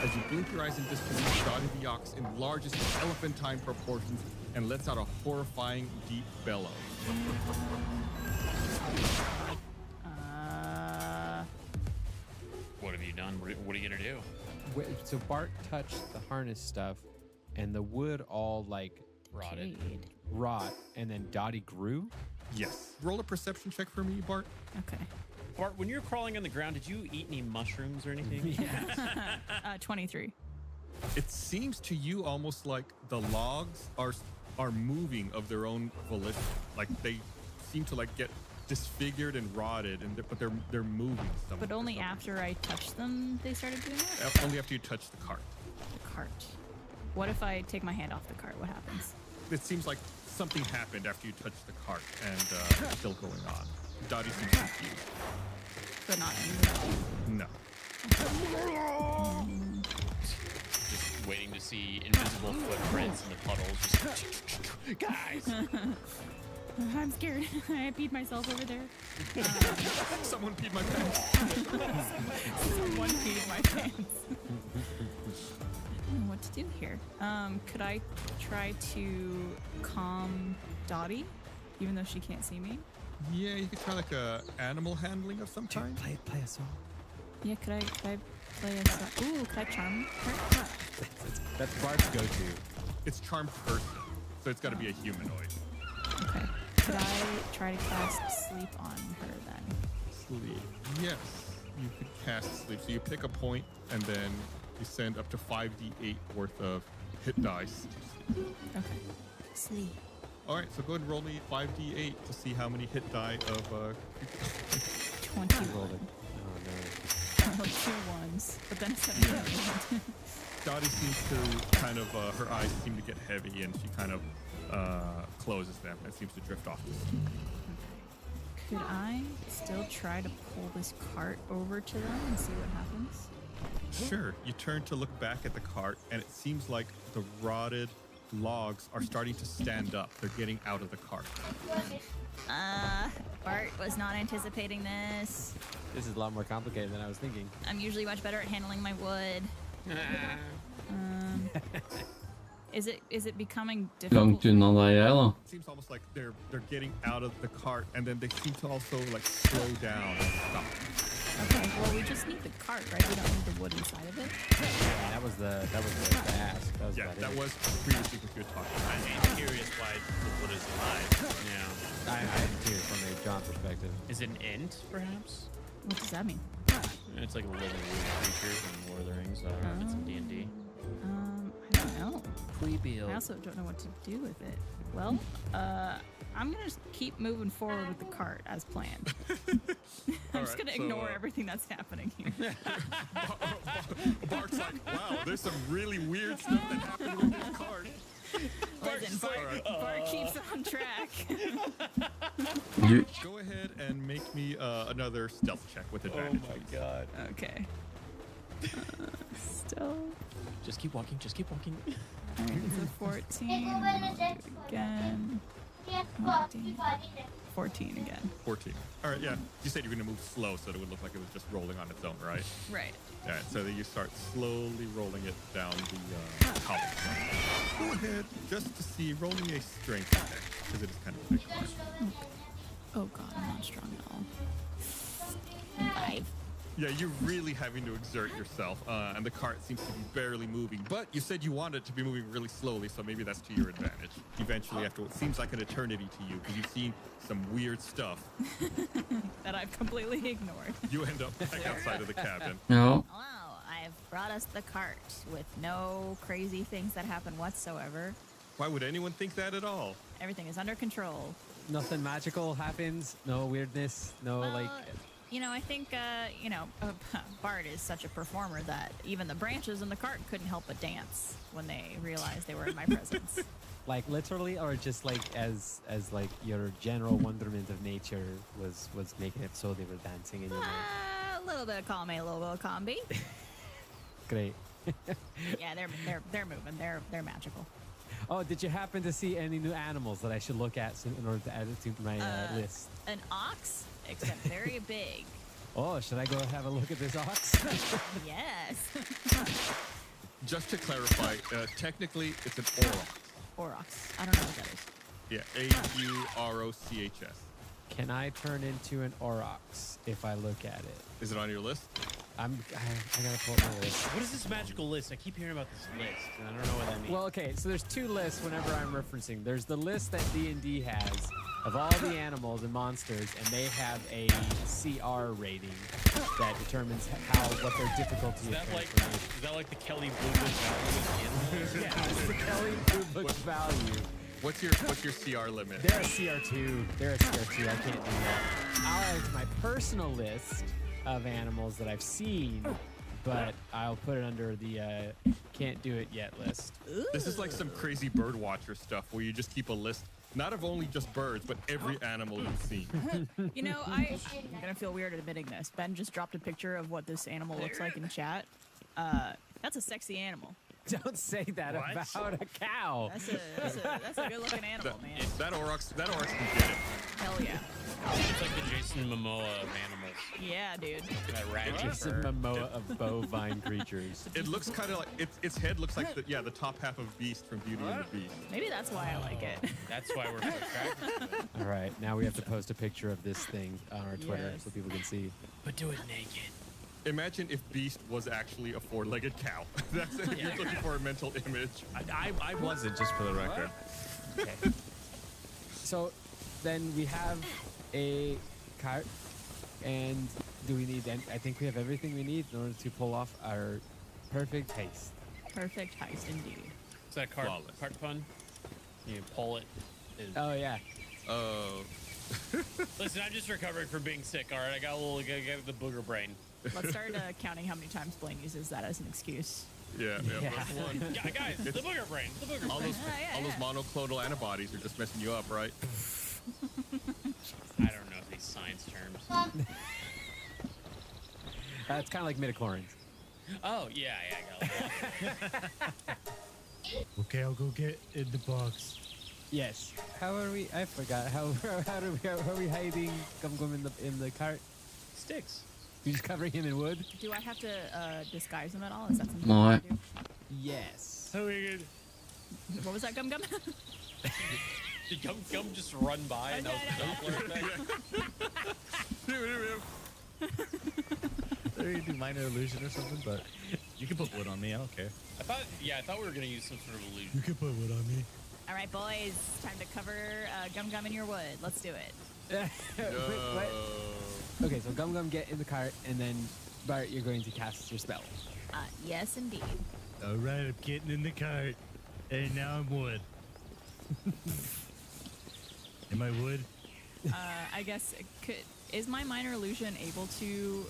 As you blink your eyes in disbelief, Dottie the ox enlarges to elephantine proportions and lets out a horrifying deep bellow. What have you done? What are you gonna do? So Bart touched the harness stuff, and the wood all like Rotted. rot, and then Dottie grew. Yes. Roll a perception check for me, Bart. Okay. Bart, when you're crawling on the ground, did you eat any mushrooms or anything? 23. It seems to you almost like the logs are moving of their own volition. Like they seem to like get disfigured and rotted, but they're moving. But only after I touched them, they started doing that? Only after you touch the cart. The cart. What if I take my hand off the cart? What happens? It seems like something happened after you touched the cart, and it's still going on. Dottie seems confused. But not angry. No. Just waiting to see invisible footprints in the puddles. Just, guys! I'm scared. I peed myself over there. Someone peed my pants. Someone peed my pants. I don't know what to do here. Could I try to calm Dottie, even though she can't see me? Yeah, you could try like a animal handling of some kind. Play a song. Yeah, could I Play a Ooh, can I charm her? That's Bart's go-to. It's charmed person, so it's got to be a humanoid. Okay. Could I try to cast sleep on her then? Sleep. Yes, you could cast sleep. So you pick a point, and then you send up to 5d8 worth of hit dice. Okay. Sleep. All right, so go ahead and roll me 5d8 to see how many hit die of 21. Rolled it. Oh I rolled 2 ones, but then a 17. Dottie seems to kind of, her eyes seem to get heavy, and she kind of closes them and seems to drift off to sleep. Could I still try to pull this cart over to them and see what happens? Sure. You turn to look back at the cart, and it seems like the rotted logs are starting to stand up. They're getting out of the cart. Bart was not anticipating this. This is a lot more complicated than I was thinking. I'm usually much better at handling my wood. Is it becoming difficult? It seems almost like they're getting out of the cart, and then they seem to also like slow down and stop. Okay, well we just need the cart, right? We don't need the wood inside of it. That was the ask. That was Yeah, about that it. was previously what you were talking about. I'm curious why the wood is alive. Yeah. I'm curious from a John perspective. Is it an int, perhaps? What does that mean? It's like a living creatures in Lord of the Rings. I don't know if it's in D&D. I don't know. Creepy. I also don't know what to do with it. Well, I'm gonna just keep moving forward with the cart as planned. I'm just gonna ignore everything that's happening here. Bart's like, wow, there's some really weird stuff that happened with this cart. Listen, Bart keeps on track. Go ahead and make me another stealth check with advantage. Oh my god. Okay. Still. Just keep walking. Just keep walking. All right, it's a 14. I'll do it again. Oh, dang. 14 again. 14. All right, yeah. You said you were going to move slow so that it would look like it was just rolling on its own, right? Right. Yeah, so then you start slowly rolling it down the cobblestone. Go ahead, just to see, roll me a strength check, because it is kind of a big cart. Oh god, I'm not strong at all. 5. Yeah, you're really having to exert yourself, and the cart seems to be barely moving. But you said you wanted it to be moving really slowly, so maybe that's to your advantage. Eventually, after what seems like an eternity to you, because you've seen some weird stuff, that I've completely ignored. you end up back outside of the cabin. Hello, I've brought us the cart with no crazy things that happen whatsoever. Why would anyone think that at all? Everything is under control. Nothing magical happens. No weirdness. No like. You know, I think, Bart is such a performer that even the branches in the cart couldn't help but dance when they realized they were in my presence. Like literally, or just like as like your general wonderment of nature was making it so they were dancing in your mind. A little bit of column A, a little bit of column B. Great. Yeah, they're moving. They're magical. Oh, did you happen to see any new animals that I should look at in order to add it to my list? An ox, except very big. Oh, should I go have a look at this ox? Yes. Just to clarify, technically it's an aurochs. Aurochs. I don't know what that is. Yeah, A-U-R-O-C-H-S. Can I turn into an aurochs if I look at it? Is it on your list? I gotta pull up my list. What is this magical list? I keep hearing about this list, and I don't know what that means. Well, okay, so there's 2 lists whenever I'm referencing. There's the list that D&D has of all the animals and monsters, and they have a CR rating that determines what their difficulty is that like the Kelly Blue Book value of the animals? Yeah, it's the Kelly Blue Book value. What's your CR limit? They're a CR2. They're a CR2. I can't do that. I'll add my personal list of animals that I've seen, but I'll put it under the can't do it yet list. This is like some crazy bird watcher stuff where you just keep a list, not of only just birds, but every animal you've seen. You know, I'm gonna feel weird admitting this. Ben just dropped a picture of what this animal looks like in chat. That's a sexy animal. Don't say that about a cow. That's a good looking animal, man. That aurochs can get it. Hell yeah. It's like the Jason Momoa of animals. Yeah, dude. That rat Jason Momoa of bovine creatures. It looks kind of like its head looks like the top half of Beast from Beauty and the Beast. Maybe that's why I like it. That's why we're so attracted to it. All right, now we have to post a picture of this thing on our Twitter Yes. so people can see. But do it naked. Imagine if Beast was actually a four-legged cow. That's if you're looking for a mental image. I wasn't, just for the record. Okay. So then we have a cart, and do we need? I think we have everything we need in order to pull off our perfect heist. Perfect heist indeed. Is that cart Flawless. fun? You pull it. Oh yeah. Oh. Listen, I'm just recovering from being sick. All right, I got the booger brain. Let's start counting how many times Blaine uses that as an excuse. Yeah. One. Guys, the booger brain. The booger All brain. those monoclonal antibodies are just messing you up, right? I don't know these science terms. It's kind of like midichlorians. Oh yeah, I got it. Okay, I'll go get in the box. Yes. How are we? I forgot. How are we hiding Gum Gum in the cart? Sticks. You're just covering him in wood? Do I have to disguise him at all? Is that something No. I can do? Yes. So we good. What was that, Gum Gum? Did Gum just run by and that was You do minor illusion or something, but you can put wood on me. I don't care. I thought we were gonna use some sort of illusion. You can put wood on me. All right, boys, time to cover Gum Gum in your wood. Let's do it. Wait, what? Okay, so Gum Gum get in the cart, and then Bart, you're going to cast your spell. Yes, indeed. All right, I'm getting in the cart, and now I'm wood. Am I wood? I guess is my minor illusion able to,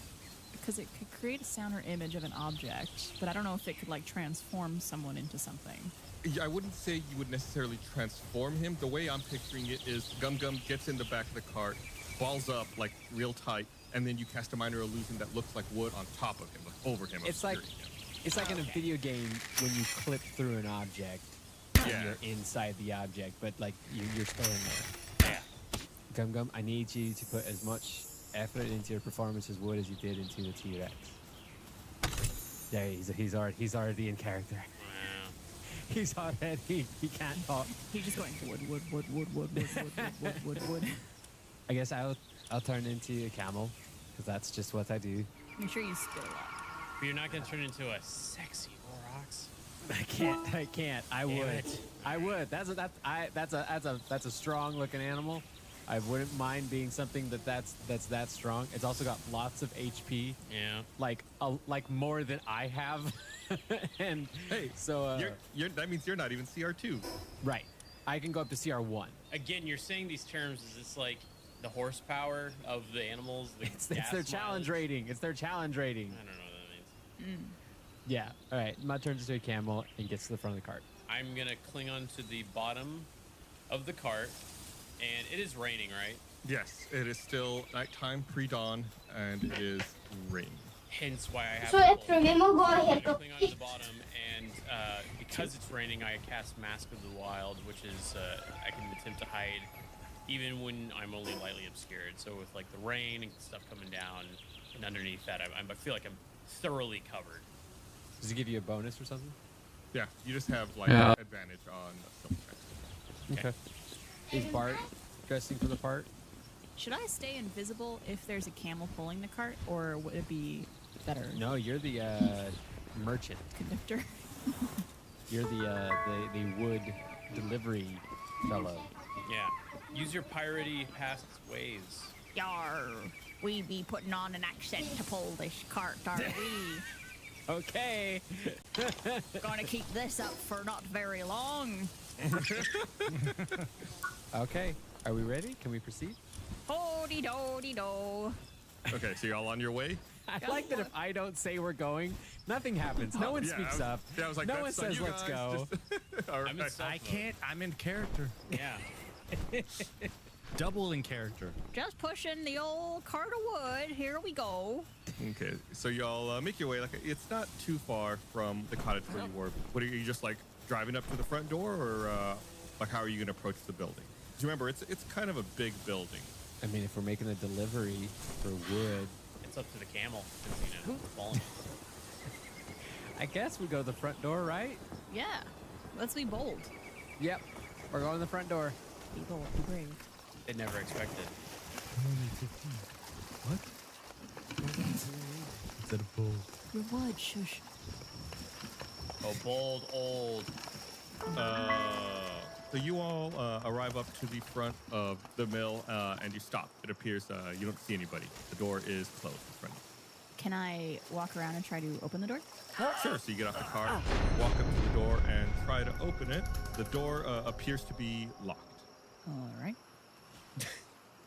because it could create a sound or image of an object, but I don't know if it could like transform someone into something. Yeah, I wouldn't say you would necessarily transform him. The way I'm picturing it is Gum Gum gets in the back of the cart, balls up like real tight, and then you cast a minor illusion that looks like wood on top of him, like over him. It's like in a video game when you clip through an object, and Yeah. you're inside the object, but like you're still in there. Yeah. Gum Gum, I need you to put as much effort into your performance as wood as you did into the T-Rex. Yeah, he's already in character. Wow. He's already, he can't talk. He's just going wood. I guess I'll turn into a camel, because that's just what I do. Make sure you spit a lot. But you're not gonna turn into a sexy Aurochs. I can't. I would. it. I would. That's a strong looking animal. I wouldn't mind being something that's that strong. It's also got lots of HP, Yeah. like more than I have. And Hey, so that means you're not even CR2. right, I can go up to CR1. Again, you're saying these terms. Is this like the horsepower of the animals? The It's gas their challenge mileage? rating. It's their challenge rating. I don't know what that means. Yeah. All right. Mud turns into a camel and gets to the front of the cart. I'm gonna cling on to the bottom of the cart, and it is raining, right? Yes, it is still nighttime, pre-dawn, and it is raining. Hence why I have. Så the jag pole. tror vi må gå I'm helt gonna upp cling on to the dit. bottom, and because it's raining, I cast Mask of the Wild, which is I can attempt to hide even when I'm only lightly obscured. So with like the rain and stuff coming down, and underneath that, I feel like I'm thoroughly covered. Does it give you a bonus or something? Yeah, you just have like Yeah. advantage on stealth checks. Okay. Is Bart dressing for the part? Should I stay invisible if there's a camel pulling the cart, or would it be better? No, you're the merchant. Conductor. You're the wood delivery fellow. Yeah. Use your piratey past ways. Yar. We be putting on an accent to pull this cart, are we? Okay. Gonna keep this up for not very long. Okay. Are we ready? Can we proceed? Ho-de do do. Okay, so you're all on your way? I like that if I don't say we're going, nothing happens. No one Yeah, speaks I was- up. Yeah, I was like, no one that's on says you let's guys, go. just- all right. I'm in stealth I mode. can't. I'm in character. Yeah. Double in character. Just pushing the old cart of wood. Here we go. Okay, so y'all make your way. Like, it's not too far from the cottage where you were. What are you just like driving up to the front door, or like how are you going to approach the building? 'Cause remember, it's kind of a big building. I mean, if we're making a delivery for wood, It's up to the camel. Since, we're falling. I guess we go the front door, right? Yeah. Let's be bold. Yep. We're going the front door. Be bold. Be brave. They never expected. I'm only 15. What? Is instead of bold. You're what? Shush. Oh, bold, old. So you all arrive up to the front of the mill and you stop. It appears you don't see anybody. The door is closed in front of you. Can I walk around and try to open the door? Sure. So you get off the car, walk up to the door, and try to open it. The door appears to be locked. All right.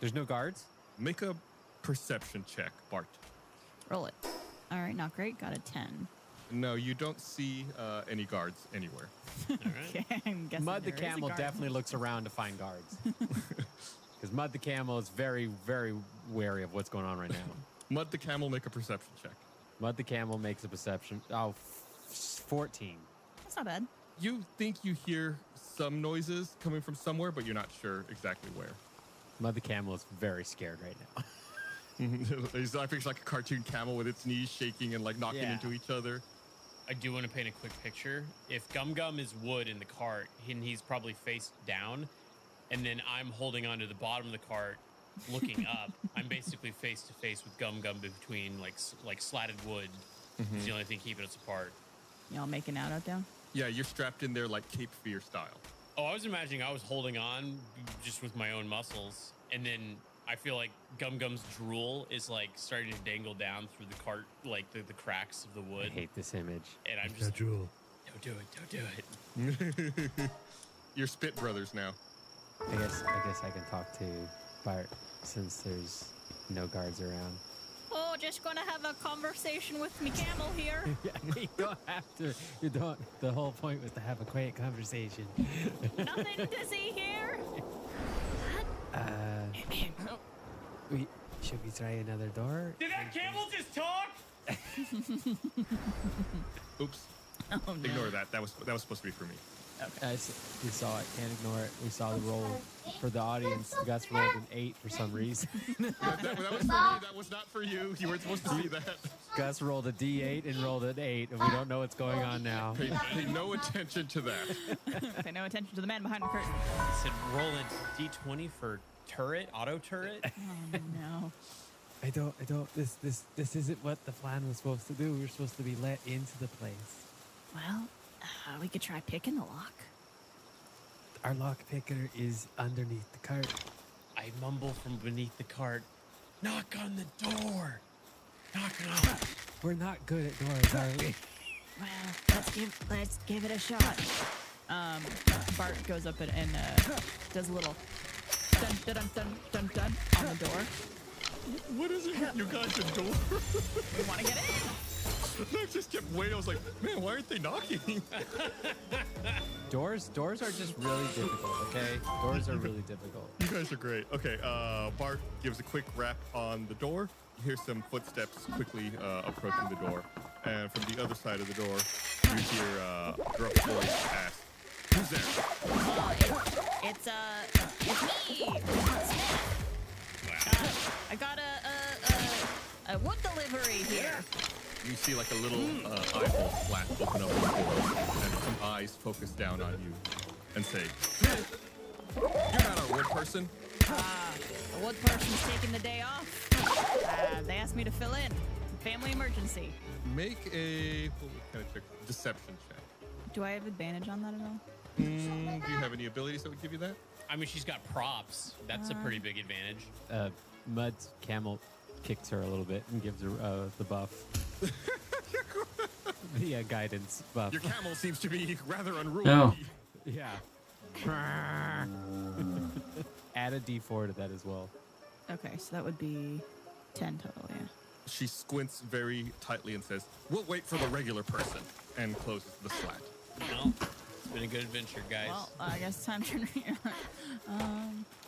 There's no guards? Make a perception check, Bart. Roll it. All right, not great. Got a 10. No, you don't see any guards anywhere. Okay, I'm guessing Mud the there is a Camel guard. definitely looks around to find guards. Because Mud the Camel is very, very wary of what's going on right now. Mud the Camel, make a perception check. Mud the Camel makes a perception. Oh, 14. That's not bad. You think you hear some noises coming from somewhere, but you're not sure exactly where. Mud the Camel is very scared right now. He's like a cartoon camel with its knees shaking and like knocking Yeah. into each other. I do want to paint a quick picture. If Gum Gum is wood in the cart, and he's probably face down, and then I'm holding onto the bottom of the cart, looking up, I'm basically face to face with Gum Gum between like slatted wood. It's the only thing keeping us apart. Y'all making out there? Yeah, you're strapped in there like Cape Fear style. Oh, I was imagining I was holding on just with my own muscles, and then I feel like Gum Gum's drool is like starting to dangle down through the cart, like the cracks of the wood. I hate this image. And I'm That just, drool. don't do it. You're spit brothers now. I guess I can talk to Bart since there's no guards around. Oh, just gonna have a conversation with me camel here. You don't have to. You don't. The whole point was to have a quiet conversation. Nothing to see here. Should we try another door? Did that camel just talk? Oops. Oh, no. Ignore that. That was supposed to be for me. We saw it. Can't ignore it. We saw the roll for the audience. Gus rolled an 8 for some reason. That was for me. That was not for you. You weren't supposed to see that. Gus rolled a D8 and rolled an 8, and we don't know what's going on now. Pay no attention to that. Pay no attention to the man behind the curtain. I said roll a D20 for turret, auto turret. Oh no. I don't. This isn't what the plan was supposed to do. We were supposed to be let into the place. Well, we could try picking the lock. Our lock picker is underneath the cart. I mumble from beneath the cart. Knock on the door. Knock it off. We're not good at doors, are we? Well, let's give it a shot. Bart goes up and does a little dun dun dun dun dun dun on the door. What is it with you guys the door? We want to get in. I just kept waiting. I was like, man, why aren't they knocking? Doors are just really difficult, okay? Doors are really difficult. You guys are great. Okay, Bart gives a quick rap on the door. You hear some footsteps quickly approaching the door. And from the other side of the door, you hear a gruff voice ask, "Who's there?" Oh, it's me. I got a wood delivery here. You see like a little eyeball flat open up on the door, and some eyes focus down on you and say, "You're not our wood person." The wood person's taking the day off. They asked me to fill in. Family emergency. Make a what kind of check? Deception check. Do I have advantage on that at all? Do you have any abilities that would give you that? I mean, she's got props. That's a pretty big advantage. Mud's camel kicks her a little bit and gives her the buff. The guidance buff. Your camel seems to be rather unruly. No. Yeah. Add a D4 to that as well. Okay, so that would be 10 total, yeah. She squints very tightly and says, "We'll wait for the regular person," and closes the slat. Well, it's been a good adventure, guys. Well, I guess it's time to...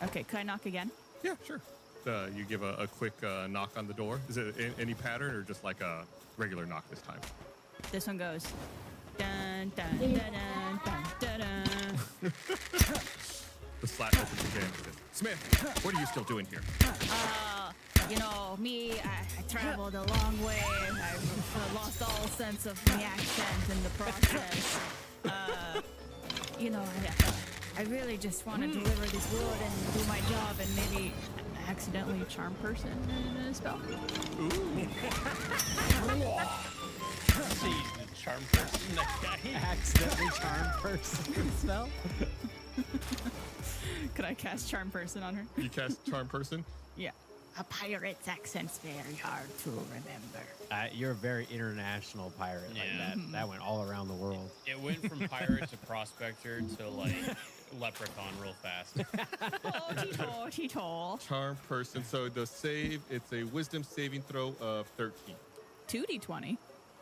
okay, could I knock again? Yeah, sure. You give a quick knock on the door. Is it any pattern or just like a regular knock this time? This one goes... Dun, dun, dun, dun, dun, dun, dun. The slat opens again and says, "Smith, what are you still doing here?" You know, me, I traveled a long way. I've lost all sense of my accent in the process. You know, I really just want to deliver this wood and do my job and maybe accidentally charm person in a spell. See, the charm person, that guy. Accidentally charm person spell. Could I cast charm person on her? You cast charm person. Yeah. A pirate's accent's very hard to remember. You're a very international pirate like Yeah. that. That went all around the world. It went from pirate to prospector to like leprechaun real fast. Charm person. So the save, it's a wisdom saving throw of 13. 2d20.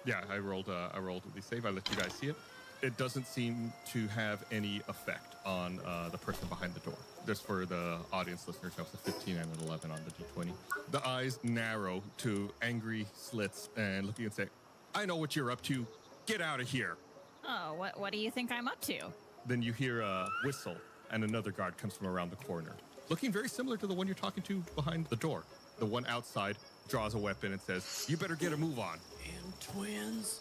Yeah, I rolled the save. I let you guys see it. It doesn't seem to have any effect on the person behind the door. Just for the audience listeners, that was a 15 and an 11 on the d20. The eyes narrow to angry slits and looking and say, I know what you're up to. Get out of here. Oh, what do you think I'm up to? Then you hear a whistle and another guard comes from around the corner. Looking very similar to the one you're talking to behind the door. The one outside draws a weapon and says, you better get a move on. Damn twins.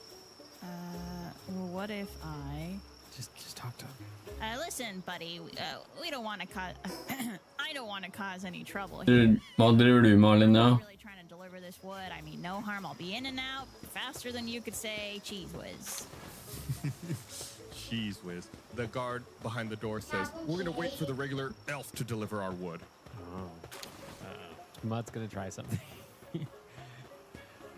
Well, what if I... Just talk to him. Listen, buddy, we don't want to cause... I don't want to cause any trouble here. Vad driver du, Malin, I'm now? really trying to deliver this wood. I mean, no harm. I'll be in and out faster than you could say cheese whiz. Cheese whiz. The guard behind the door says, we're going to wait for the regular elf to deliver our wood. Mud's gonna try something.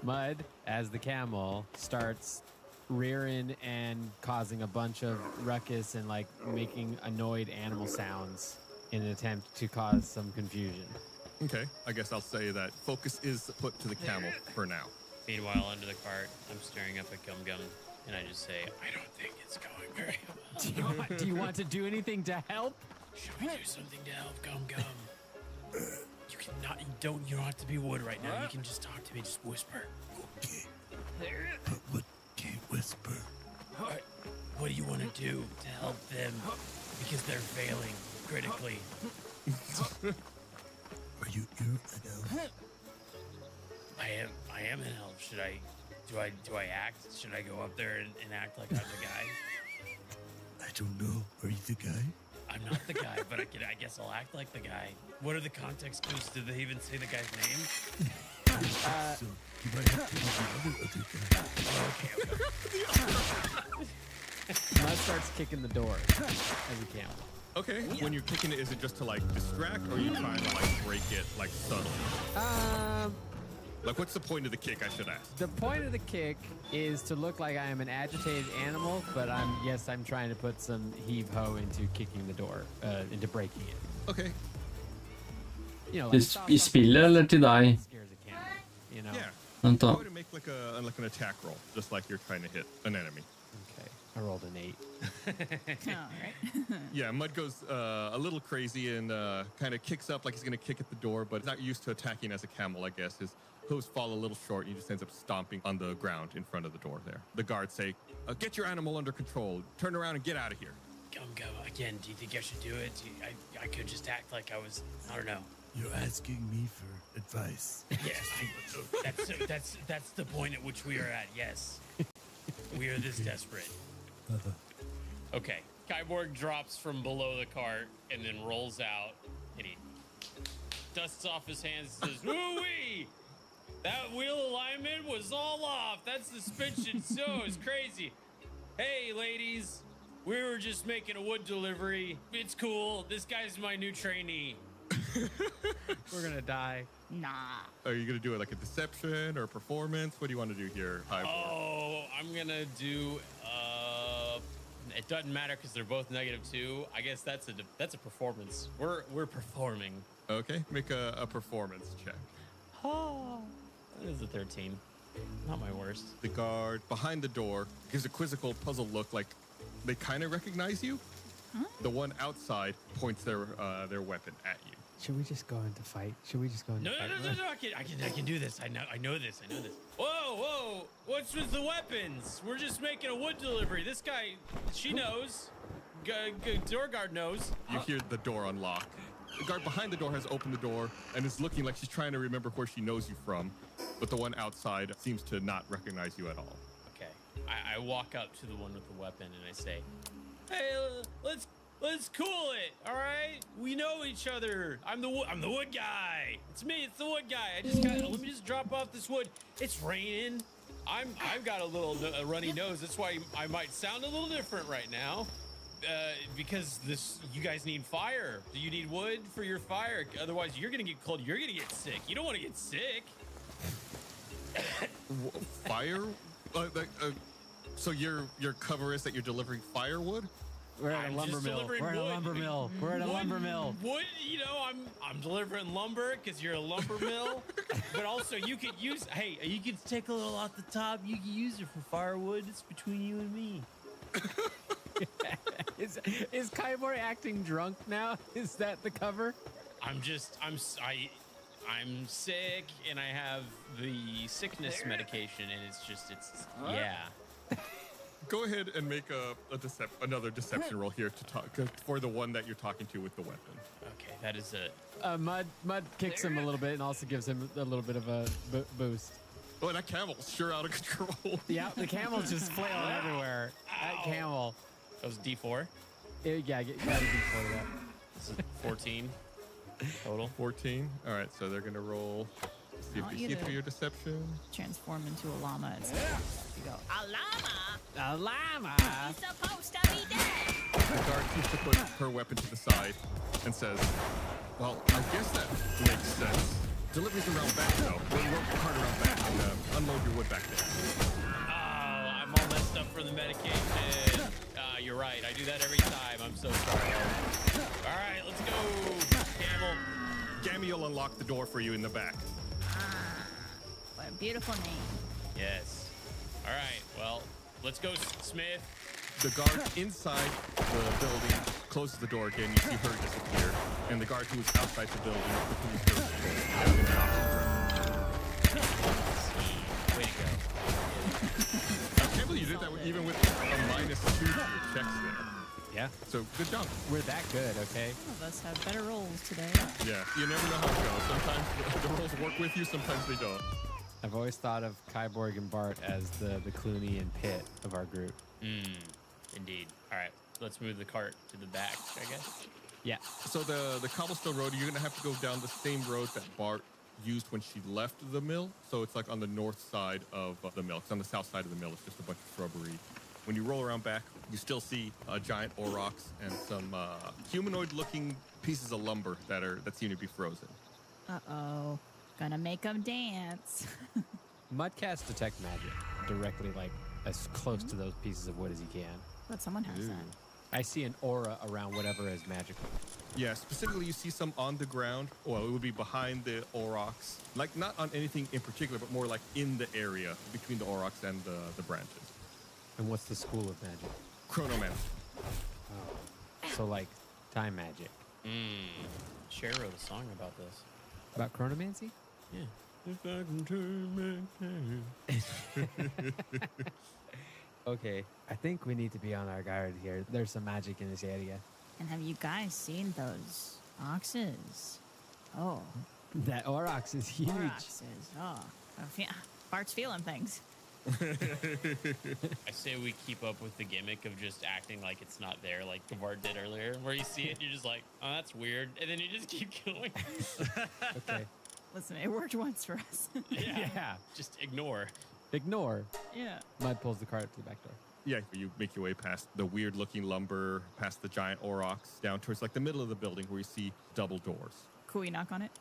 Mud, as the camel, starts rearing and causing a bunch of ruckus and like making annoyed animal sounds in an attempt to cause some confusion. Okay, I guess I'll say that focus is put to the camel for now. Meanwhile, under the cart, I'm staring up at Gum Gum, and I just say, I don't think it's going very well. Do you want to do anything to help? Should we do something to help Gum Gum? You don't have to be wood right now. You can just talk to me, just whisper. Okay. But what can't whisper? What do you want to do to help them? Because they're failing critically. Are you an elf? I am an elf. Do I act? Should I go up there and act like I'm the guy? I don't know. Are you the guy? I'm not the guy, but I guess I'll act like the guy. What are the context clues? Did they even say the guy's name? So you might have to be the other guy. Mud starts kicking the door as a camel. Okay, when you're kicking it, is it just to like distract or are you trying to like break it like subtly? Like what's the point of the kick, I should ask? The point of the kick is to look like I am an agitated animal, but I'm trying to put some heave-ho into kicking the door, into breaking it. Okay. You know, Till Spiller eller till dig? scares a camel, you know? Yeah. Vänta. Go ahead and make like an attack roll, just like you're trying to hit an enemy. Okay, I rolled an 8. All right. Yeah, Mud goes a little crazy and kind of kicks up like he's going to kick at the door, but he's not used to attacking as a camel, I guess. His hooves fall a little short and he just ends up stomping on the ground in front of the door there. The guards say, get your animal under control. Turn around and get out of here. Gum Gum, again, do you think I should do it? I could just act like I was, I don't know. You're asking me for advice. Yes, that's the point at which we are at, yes. We are this desperate. Okay, Kyborg drops from below the cart and then rolls out and he dusts off his hands and says, woo-wee! That wheel alignment was all off. That suspension so is crazy. Hey, ladies, we were just making a wood delivery. It's cool. This guy's my new trainee. We're gonna die. Nah. Are you going to do it like a deception or a performance? What do you want to do here, Kyborg? Oh, I'm gonna do. It doesn't matter because they're both -2. I guess that's a performance. We're performing. Okay, make a performance check. Oh, that is a 13. Not my worst. The guard behind the door gives a quizzical, puzzled look like they kind of recognize you. Huh? The one outside points their weapon at you. Should we just go into fight? Should we just go into No, fight? I can do this. I know this. Whoa! What's with the weapons? We're just making a wood delivery. This guy, she knows. Door guard knows. You hear the door unlock. The guard behind the door has opened the door and is looking like she's trying to remember where she knows you from, but the one outside seems to not recognize you at all. Okay. I walk up to the one with the weapon and I say, "Hey, Let's cool it. All right. We know each other. I'm the wood guy. It's me. It's the wood guy. Let me just drop off this wood. It's raining. I've got a runny nose. That's why I might sound a little different right now. Because you guys need fire. Do you need wood for your fire? Otherwise, you're gonna get cold. You're gonna get sick. You don't want to get sick. Fire? So your cover is that you're delivering firewood? We're at a lumber mill. We're at a lumber mill. We're at a lumber mill. Wood, I'm delivering lumber because you're a lumber mill. But also, you could use. Hey, you could take a little off the top. You can use it for firewood. It's between you and me. Is Kybor acting drunk now? Is that the cover? I'm sick and I have the sickness medication and yeah. Go ahead and make another deception roll here to talk for the one that you're talking to with the weapon. Okay, that is it. Mud kicks him a little bit and also gives him a little bit of a boost. Oh, that camel's sure out of control. Yeah, the camel's just flailing everywhere. That camel. That was D4? Yeah, you got a D4 to that. This is 14 total. 14. All right, so they're gonna roll. See if you see through your deception. Transform into a llama. It's you go. A llama? A llama. He's supposed to be dead. The guard seems to put her weapon to the side and says, "Well, I guess that makes sense. Deliveries around back, though. We'll work hard around back and unload your wood back there." Oh, I'm all messed up for the medication. You're right. I do that every time. I'm so sorry. All right, let's go, Camel. Gammy will unlock the door for you in the back. What a beautiful name. Yes. All right, well, let's go, Smith. The guard inside the building closes the door again. You see her disappear. And the guard who is outside the building continues to Way to go. I can't believe you did that even with a -2 to your checks there. Yeah. So good job. We're that good, okay? Some of us have better rolls today. Yeah, you never know how it goes. Sometimes the rolls work with you, sometimes they don't. I've always thought of Kyborg and Bart as the Clooney and Pitt of our group. Indeed. All right, let's move the cart to the back, I guess. Yeah. So the cobblestone road, you're gonna have to go down the same road that Bart used when she left the mill. So it's like on the north side of the mill. It's on the south side of the mill. It's just a bunch of shrubbery. When you roll around back, you still see a giant aurochs and some humanoid-looking pieces of lumber that seem to be frozen. Uh-oh. Gonna make them dance. Mudcats detect magic directly, like as close to those pieces of wood as you can. But someone has that. I see an aura around whatever is magical. Yeah, specifically you see some on the ground. Well, it would be behind the aurochs. Like not on anything in particular, but more like in the area between the aurochs and the branches. And what's the school of magic? Chronomancy. Oh. So like time magic. Cher wrote a song about this. About chronomancy? Yeah. If I can turn back time. Okay, I think we need to be on our guard here. There's some magic in this area. And have you guys seen those oxes? Oh. That aurochs is huge. Oxes. Oh. Bart's feeling things. I say we keep up with the gimmick of just acting like it's not there, like Bart did earlier, where you see it, you're just like, oh, that's weird, and then you just keep going. Okay. Listen, it worked once for us. Yeah. Just ignore. Ignore. Yeah. Mud pulls the cart up to the back door. Yeah, you make your way past the weird-looking lumber, past the giant aurochs, down towards like the middle of the building where you see double doors. Could we knock on it?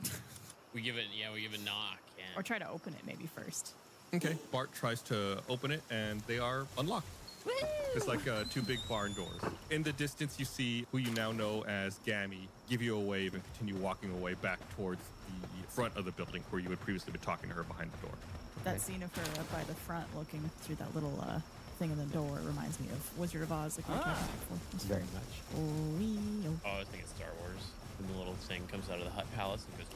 We give it a knock. Yeah. Or try to open it maybe first. Okay. Bart tries to open it, and they are unlocked. Woo! It's like two big barn doors. In the distance, you see who you now know as Gammy give you a wave and continue walking away back towards the front of the building where you had previously been talking to her behind the door. That scene of her up by the front looking through that little thing in the door reminds me of Wizard of Oz, like we were talking about before. It's Very much. Oh, I was thinking Star Wars. And the little thing comes out of the hut palace and goes,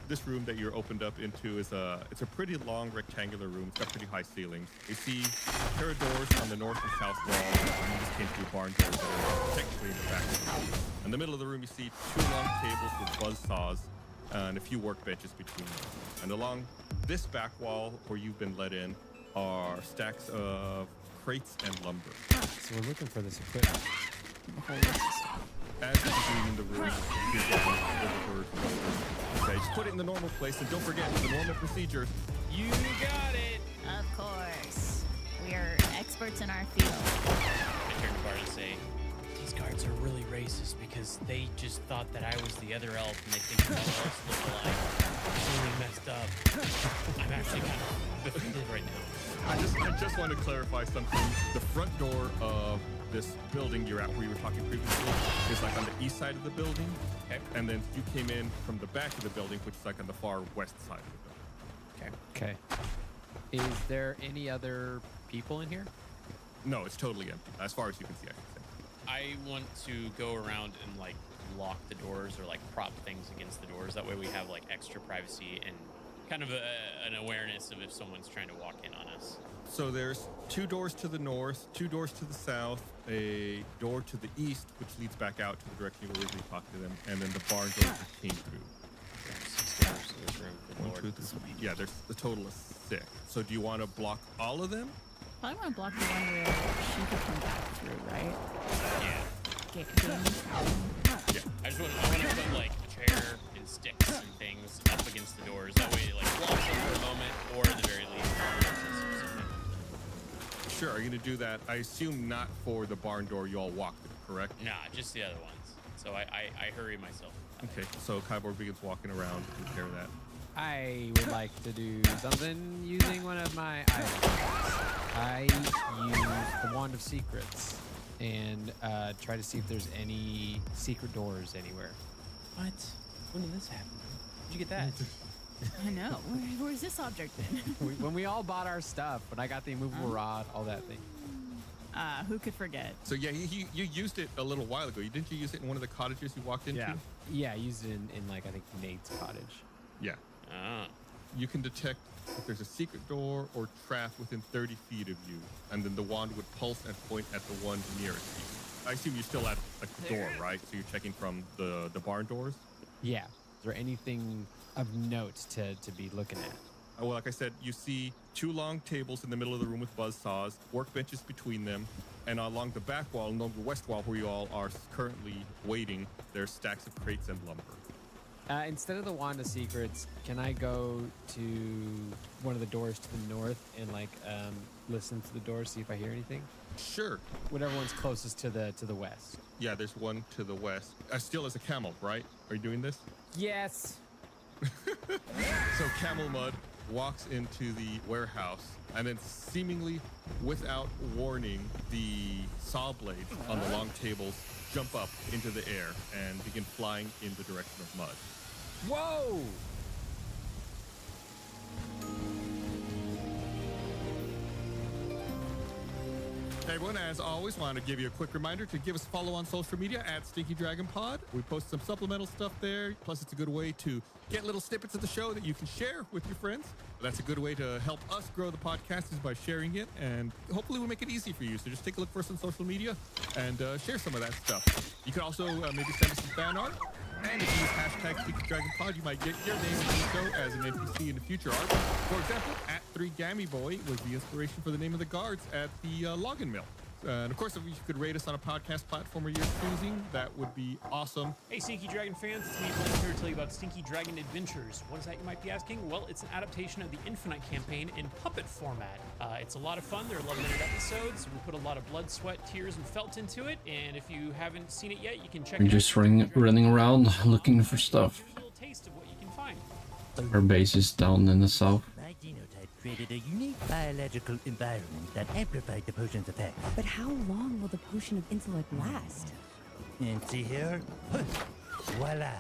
This room that you're opened up into is it's a pretty long rectangular room. It's got pretty high ceilings. You see a pair of doors on the north and south wall. And you just came through barn doors that are technically in the back of the room. In the middle of the room, you see 2 long tables with buzz saws and a few workbenches between them. And along this back wall where you've been let in are stacks of crates and lumber. So we're looking for this equipment. As you're in the room, you're getting over. Okay, just put it in the normal place, and don't forget the normal procedure. You got it. Of course. We are experts in our field. I turned to Bart and say, these guards are really racist because they just thought that I was the other elf and they think all elves look alike. It's really messed up. I'm actually kind of offended right now. I just want to clarify something. The front door of this building you're at, where you were talking previously, is like on the east side of the building. Okay. And then you came in from the back of the building, which is like on the far west side of the building. Okay. Is there any other people in here? No, it's totally empty, as far as you can see, I should say. I want to go around and like lock the doors or like prop things against the doors. That way we have like extra privacy and kind of an awareness of if someone's trying to walk in on us. So there's 2 doors to the north, 2 doors to the south, a door to the east, which leads back out to the direction you originally talked to them, and then the barn door that came through. 6 doors to this room. Good One, Lord. two, three. Yeah, there's a total of 6. So do you want to block all of them? Probably want to block the one where she could come back through, right? Yeah. Yeah. I want to put like a chair and sticks and things up against the doors. That way it like blocks them for a moment, or at the very least, Sure, are you going to do that? I assume not for the barn door you all walked through, correct? nah, just the other ones. So I hurry myself. Okay, so Kyborg begins walking around to take care of that. I would like to do something using one of my items. I use the Wand of Secrets and try to see if there's any secret doors anywhere. What? When did this happen? Did you get that? I know. Where's this object been? When we all bought our stuff, when I got the immovable rod, all that thing. Who could forget? So yeah, you used it a little while ago. Didn't you use it in one of the cottages you walked into? Yeah, I used it in like, I think, Nate's cottage. Yeah. Ah. You can detect if there's a secret door or trap within 30 feet of you, and then the wand would pulse and point at the one nearest you. I assume you're still at like the door, right? So you're checking from the barn doors? Yeah. Is there anything of note to be looking at? Well, like I said, you see 2 long tables in the middle of the room with buzzsaws, workbenches between them, and along the back wall, along the west wall where you all are currently waiting, there's stacks of crates and lumber. Instead of the Wand of Secrets, can I go to one of the doors to the north and like listen to the door, see if I hear anything? Sure. Whatever one's closest to the west. Yeah, there's one to the west. Still as a camel, right? Are you doing this? Yes. So Camel Mud walks into the warehouse, and then seemingly without warning, the saw blades on the long tables jump up into the air and begin flying in the direction of Mud. Whoa! Hey everyone, as always, want to give you a quick reminder to give us a follow on social media at Stinky Dragon Pod. We post some supplemental stuff there. Plus, it's a good way to get little snippets of the show that you can share with your friends. That's a good way to help us grow the podcast is by sharing it, and hopefully we'll make it easy for you. So just take a look for us on social media and share some of that stuff. You can also maybe send us some fan art. And if you use hashtag StinkyDragonPod, you might get your name in the show as an NPC in the future art. For example, at 3GammyBoy was the inspiration for the name of the guards at the login mill. And of course, if you could rate us on a podcast platform of your choosing, that would be awesome. Hey, Stinky Dragon fans, it's me, Blaine, here to tell you about Stinky Dragon Adventures. What is that, you might be asking? Well, it's an adaptation of the Infinite campaign in puppet format. It's a lot of fun. They're 11-minute episodes. We put a lot of blood, sweat, tears, and felt into it. And if you haven't seen it yet, you can check We're it out. just running around looking for stuff. Here's a little taste of what you can find. Our base is down in the south. My genotype created a unique biological environment that amplified the potion's effect. But how long will the potion of intellect last? And see here? Voila.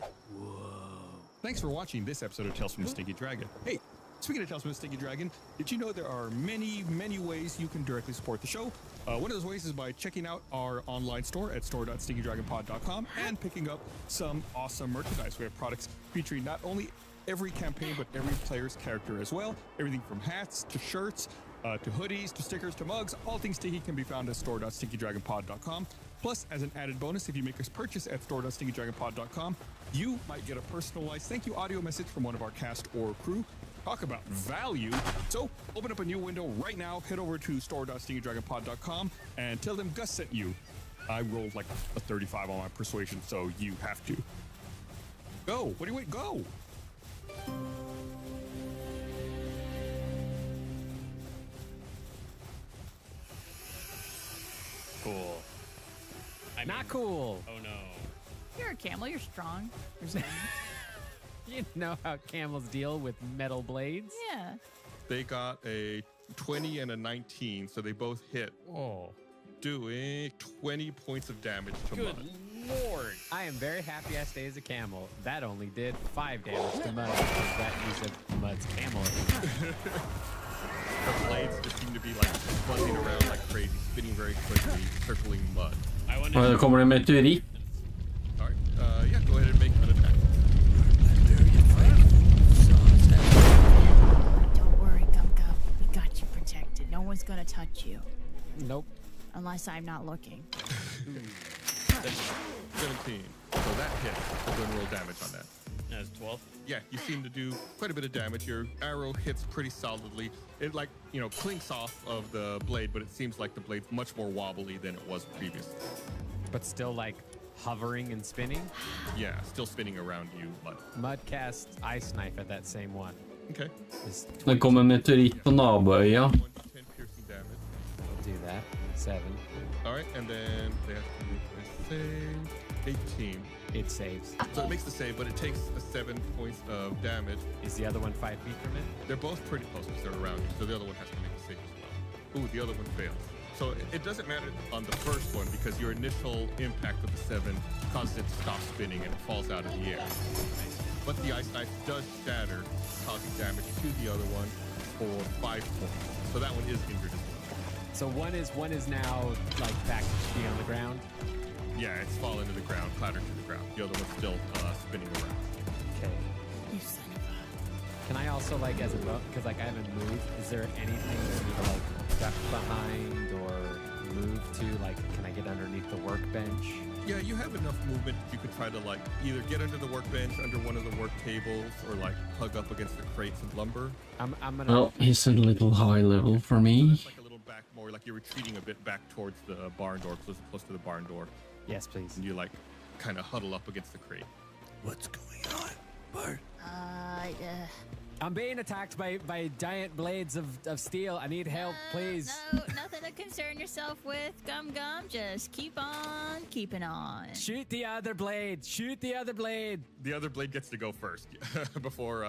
Thanks for watching this episode of Tales from the Stinky Dragon. Hey, speaking of Tales from the Stinky Dragon, did you know there are many, many ways you can directly support the show? One of those ways is by checking out our online store at store.stinkydragonpod.com and picking up some awesome merchandise. We have products featuring not only every campaign, but every player's character as well. Everything from hats to shirts, to hoodies, to stickers, to mugs. All things Stinky can be found at store.stinkydragonpod.com. Plus, as an added bonus, if you make a purchase at store.stinkydragonpod.com, you might get a personalized thank you audio message from one of our cast or crew. Talk about value. So open up a new window right now. Head over to store.stinkydragonpod.com and tell them Gus sent you. I rolled like a 35 on my persuasion, so you have to. Go. What do you wait? Go. Cool. Not cool. Oh no. You're a camel. You're strong. You know how camels deal with metal blades? Yeah. They got a 20 and a 19, so they both hit. Oh. Doing 20 points of damage to Good Mud. lord. I am very happy I stay as a camel. That only did 5 damage to Mud because that use of Mud's camel. The blades just seem to be like buzzing around like crazy, spinning very quickly, circling Mud. I wonder Ja, det kommer en meteorit. Alright, yeah, go ahead and make an attack. Don't worry, Gum Gum. We got you protected. No one's gonna touch you. Nope. Unless I'm not looking. 17. So that hits. So go and roll damage on that. That's 12. Yeah, you seem to do quite a bit of damage. Your arrow hits pretty solidly. It like, clinks off of the blade, but it seems like the blade's much more wobbly than it was previously. But still like hovering and spinning? Yeah, still spinning around you, Mud. Mud casts Ice Knife at that same one. Okay. It's Det kommer en meteorit på naboöja. 1d10 piercing damage. I'll do that. 7. Alright, and then they have to make a save. 18. It saves. So it makes the save, but it takes 7 points of damage. Is the other one 5 feet from it? They're both pretty close because they're around you, so the other one has to make a save as well. Ooh, the other one fails. So it doesn't matter on the first one because your initial impact of the 7 causes it to stop spinning and it falls out of the air. But the ice knife does shatter, causing damage to the other one for 5 points. So that one is injured as well. So one is now like back to be on the ground. Yeah, it's fallen to the ground, clattered to the ground. The other one's still spinning around. Okay. You son of a... Can I also like as a because like I haven't moved, is there anything that I need to like duck behind or move to? Like can I get underneath the workbench? Yeah, you have enough movement. You could try to like either get under the workbench, under one of the work tables, or like hug up against the crates of lumber. I'm gonna. Well, he's a little high level for So me. that's like a little back more, like you're retreating a bit back towards the barn door, close to the barn door. Yes, please. And you like kind of huddle up against the crate. What's going on, Bart? I'm being attacked by giant blades of steel. I need help, please. No, nothing to concern yourself with, Gum Gum. Just keep on keeping on. Shoot the other blade. Shoot the other blade. The other blade gets to go first before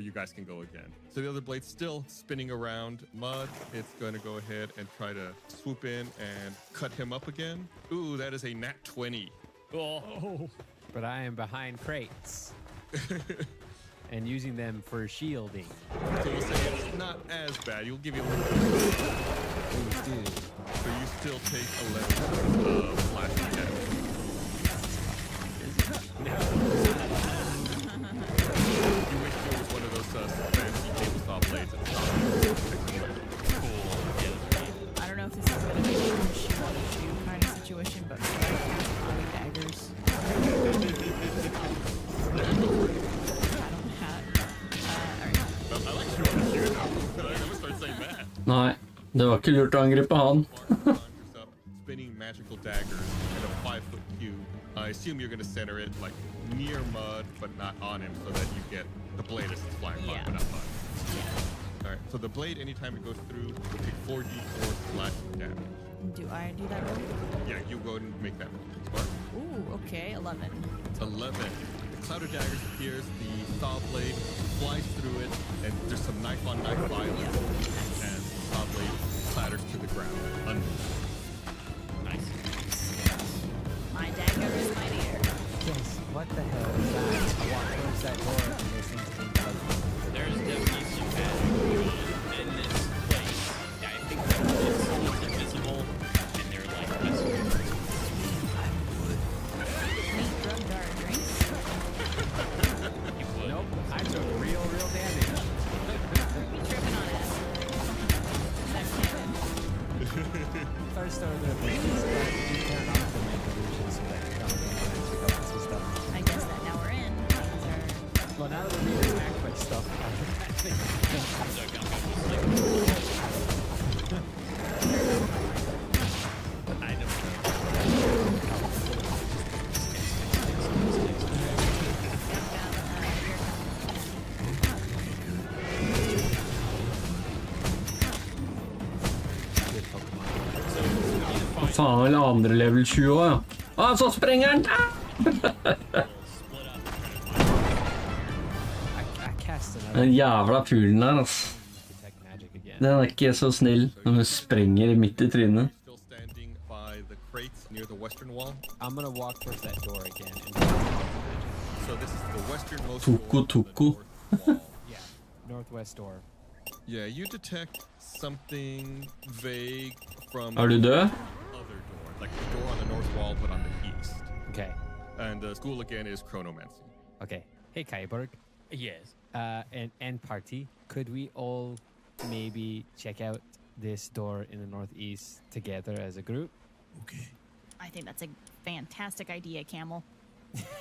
you guys can go again. So the other blade's still spinning around Mud. It's going to go ahead and try to swoop in and cut him up again. Ooh, that is a nat 20. Cool. But I am behind crates. And using them for shielding. So we'll say it's not as bad. You'll give you a little bit. Dude. So you still take 11 of slashing damage. You wish there was one of those fancy tabletop blades at the top. Cool. I don't know if this is going to be a shoe kind of situation, but maybe daggers. I like shooting the shoe now. I'm gonna start saying that. Nej, det var kul gjort att angripa han. Spinning magical daggers in a 5-foot cube. I assume you're gonna center it like near Mud, but not on him, so that you get the blade as it's flying by, but not Mud. All right. So the blade, anytime it goes through, will take 4d4 slashing damage. Do I do that roll? Yeah, you go ahead and make that roll. Smart. Ooh, okay, 11. 11. The cloud of daggers appears, the saw blade flies through it, and there's some knife-on-knife violence, and the saw blade clatters to the ground. Nice. My dagger is mightier. Yes, what the hell is that? I walk towards that door and there seems to be blood. There's definitely some magic going on in this place. Yeah, I think it's invisible, and they're like messing with it. Neat drugged our drinks. You would. Nope, I took real damage. Be tripping on it. That's canon. First order of business, you turn off the make illusion so that you don't get to go through stuff. I guess that now we're in. Things are... Well, now that we're being attacked by stuff. I don't know. Hva faen, eller andre level 20 også, ja. Ah, så sprenger han! Ah! Den jævla fuglen der, altså. Den er ikke så snill når hun sprenger midt i trynet. Still standing by the crates near the western wall. I'm gonna walk towards that door again. So this is the westernmost Tuko, door on the tuko. north wall. Yeah, northwest door. Yeah, you detect something vague from Er du død? other door, like the door on the north wall, but on the east. Okay, And the school again is chronomancy. okay. Hey, Kaiberg. Yes. And party. Could we all maybe check out this door in the northeast together as a group? Okay. I think that's a fantastic idea, Camel.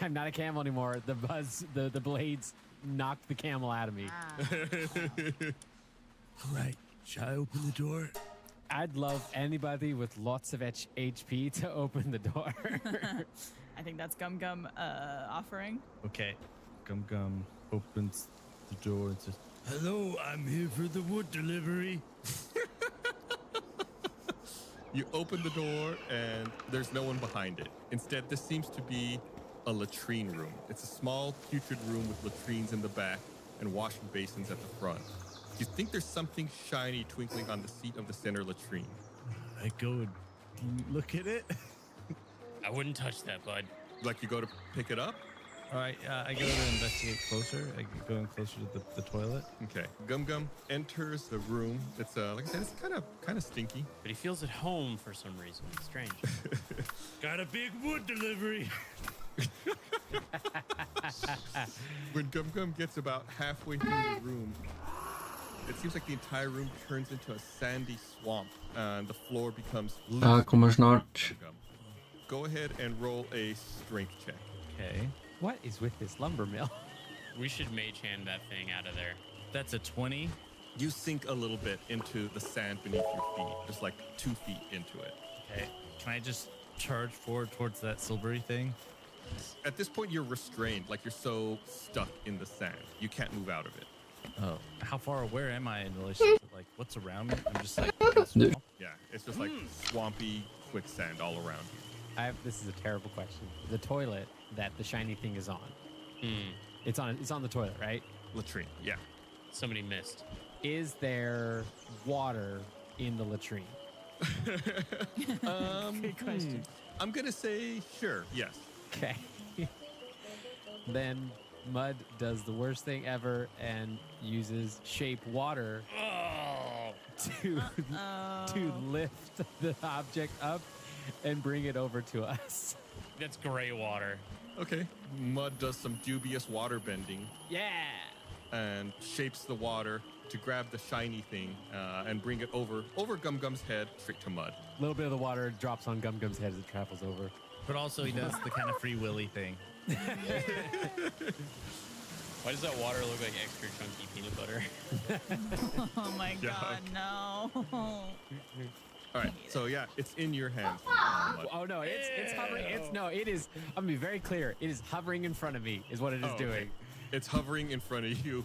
I'm not a camel anymore. The buzz, the blades knocked the camel out of me. All right. Shall I open the door? I'd love anybody with lots of HP to open the door. I think that's Gum Gum offering. Okay. Gum Gum opens the door and says, Hello, I'm here for the wood delivery. You open the door and there's no one behind it. Instead, this seems to be a latrine room. It's a small, putrid room with latrines in the back and washing basins at the front. You think there's something shiny twinkling on the seat of the center latrine. I go and look at it. I wouldn't touch that, bud. Like you go to pick it up? All right, I go to investigate closer. I go in closer to the toilet. Okay. Gum Gum enters the room. It's like I said, it's kind of stinky. But he feels at home for some reason. It's strange. Got a big wood delivery. When Gum Gum gets about halfway through the room, it seems like the entire room turns into a sandy swamp, and the floor becomes loose. Jeg kommer snart. Gum Gum. Go ahead and roll a strength check. Okay. What is with this lumber mill? We should mage hand that thing out of there. That's a 20. You sink a little bit into the sand beneath your feet, just like 2 feet into it. Okay. Can I just charge forward towards that silvery thing? At this point, you're restrained, like you're so stuck in the sand. You can't move out of it. Oh. How far away am I in relation to, like, what's around me? I'm just like, Dude. Yeah, it's just like swampy quicksand all around you. This is a terrible question. The toilet that the shiny thing is on. It's on the toilet, right? Latrine, yeah. Somebody missed. Is there water in the latrine? Good question. I'm gonna say sure, yes. Okay. Then Mud does the worst thing ever and uses shape water to lift the object up and bring it over to us. That's gray water. Okay. Mud does some dubious water bending Yeah. and shapes the water to grab the shiny thing and bring it over Gum Gum's head straight to Mud. A little bit of the water drops on Gum Gum's head as it travels over. but also he does the kind of free willy thing. Why does that water look like extra chunky peanut butter? Oh my Yuck. god, no. All right, so yeah, it's in your hands. Mud. Oh no, it's hovering. It is. I'm gonna be very clear. It is hovering in front of me, is what it is Oh, okay. doing. It's hovering in front of you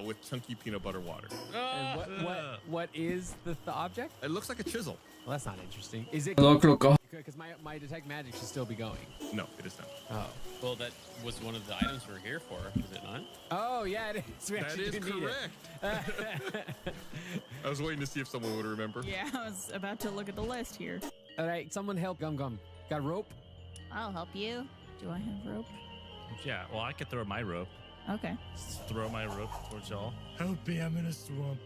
with chunky peanut butter water. And what is the object? It looks like a chisel. Well, that's not interesting. Is it? Nå er klokka. Because my detect magic should still be going. No, it is not. Oh. Well, that was one of the items we're here for, is it not? Oh yeah, it is. We That actually is do need it. correct. I was waiting to see if someone would remember. Yeah, I was about to look at the list here. All right, someone help Gum Gum. Got rope? I'll help you. Do I have rope? Yeah, well, I could throw my rope. Okay. Just throw my rope towards y'all. Help me, I'm in a swamp.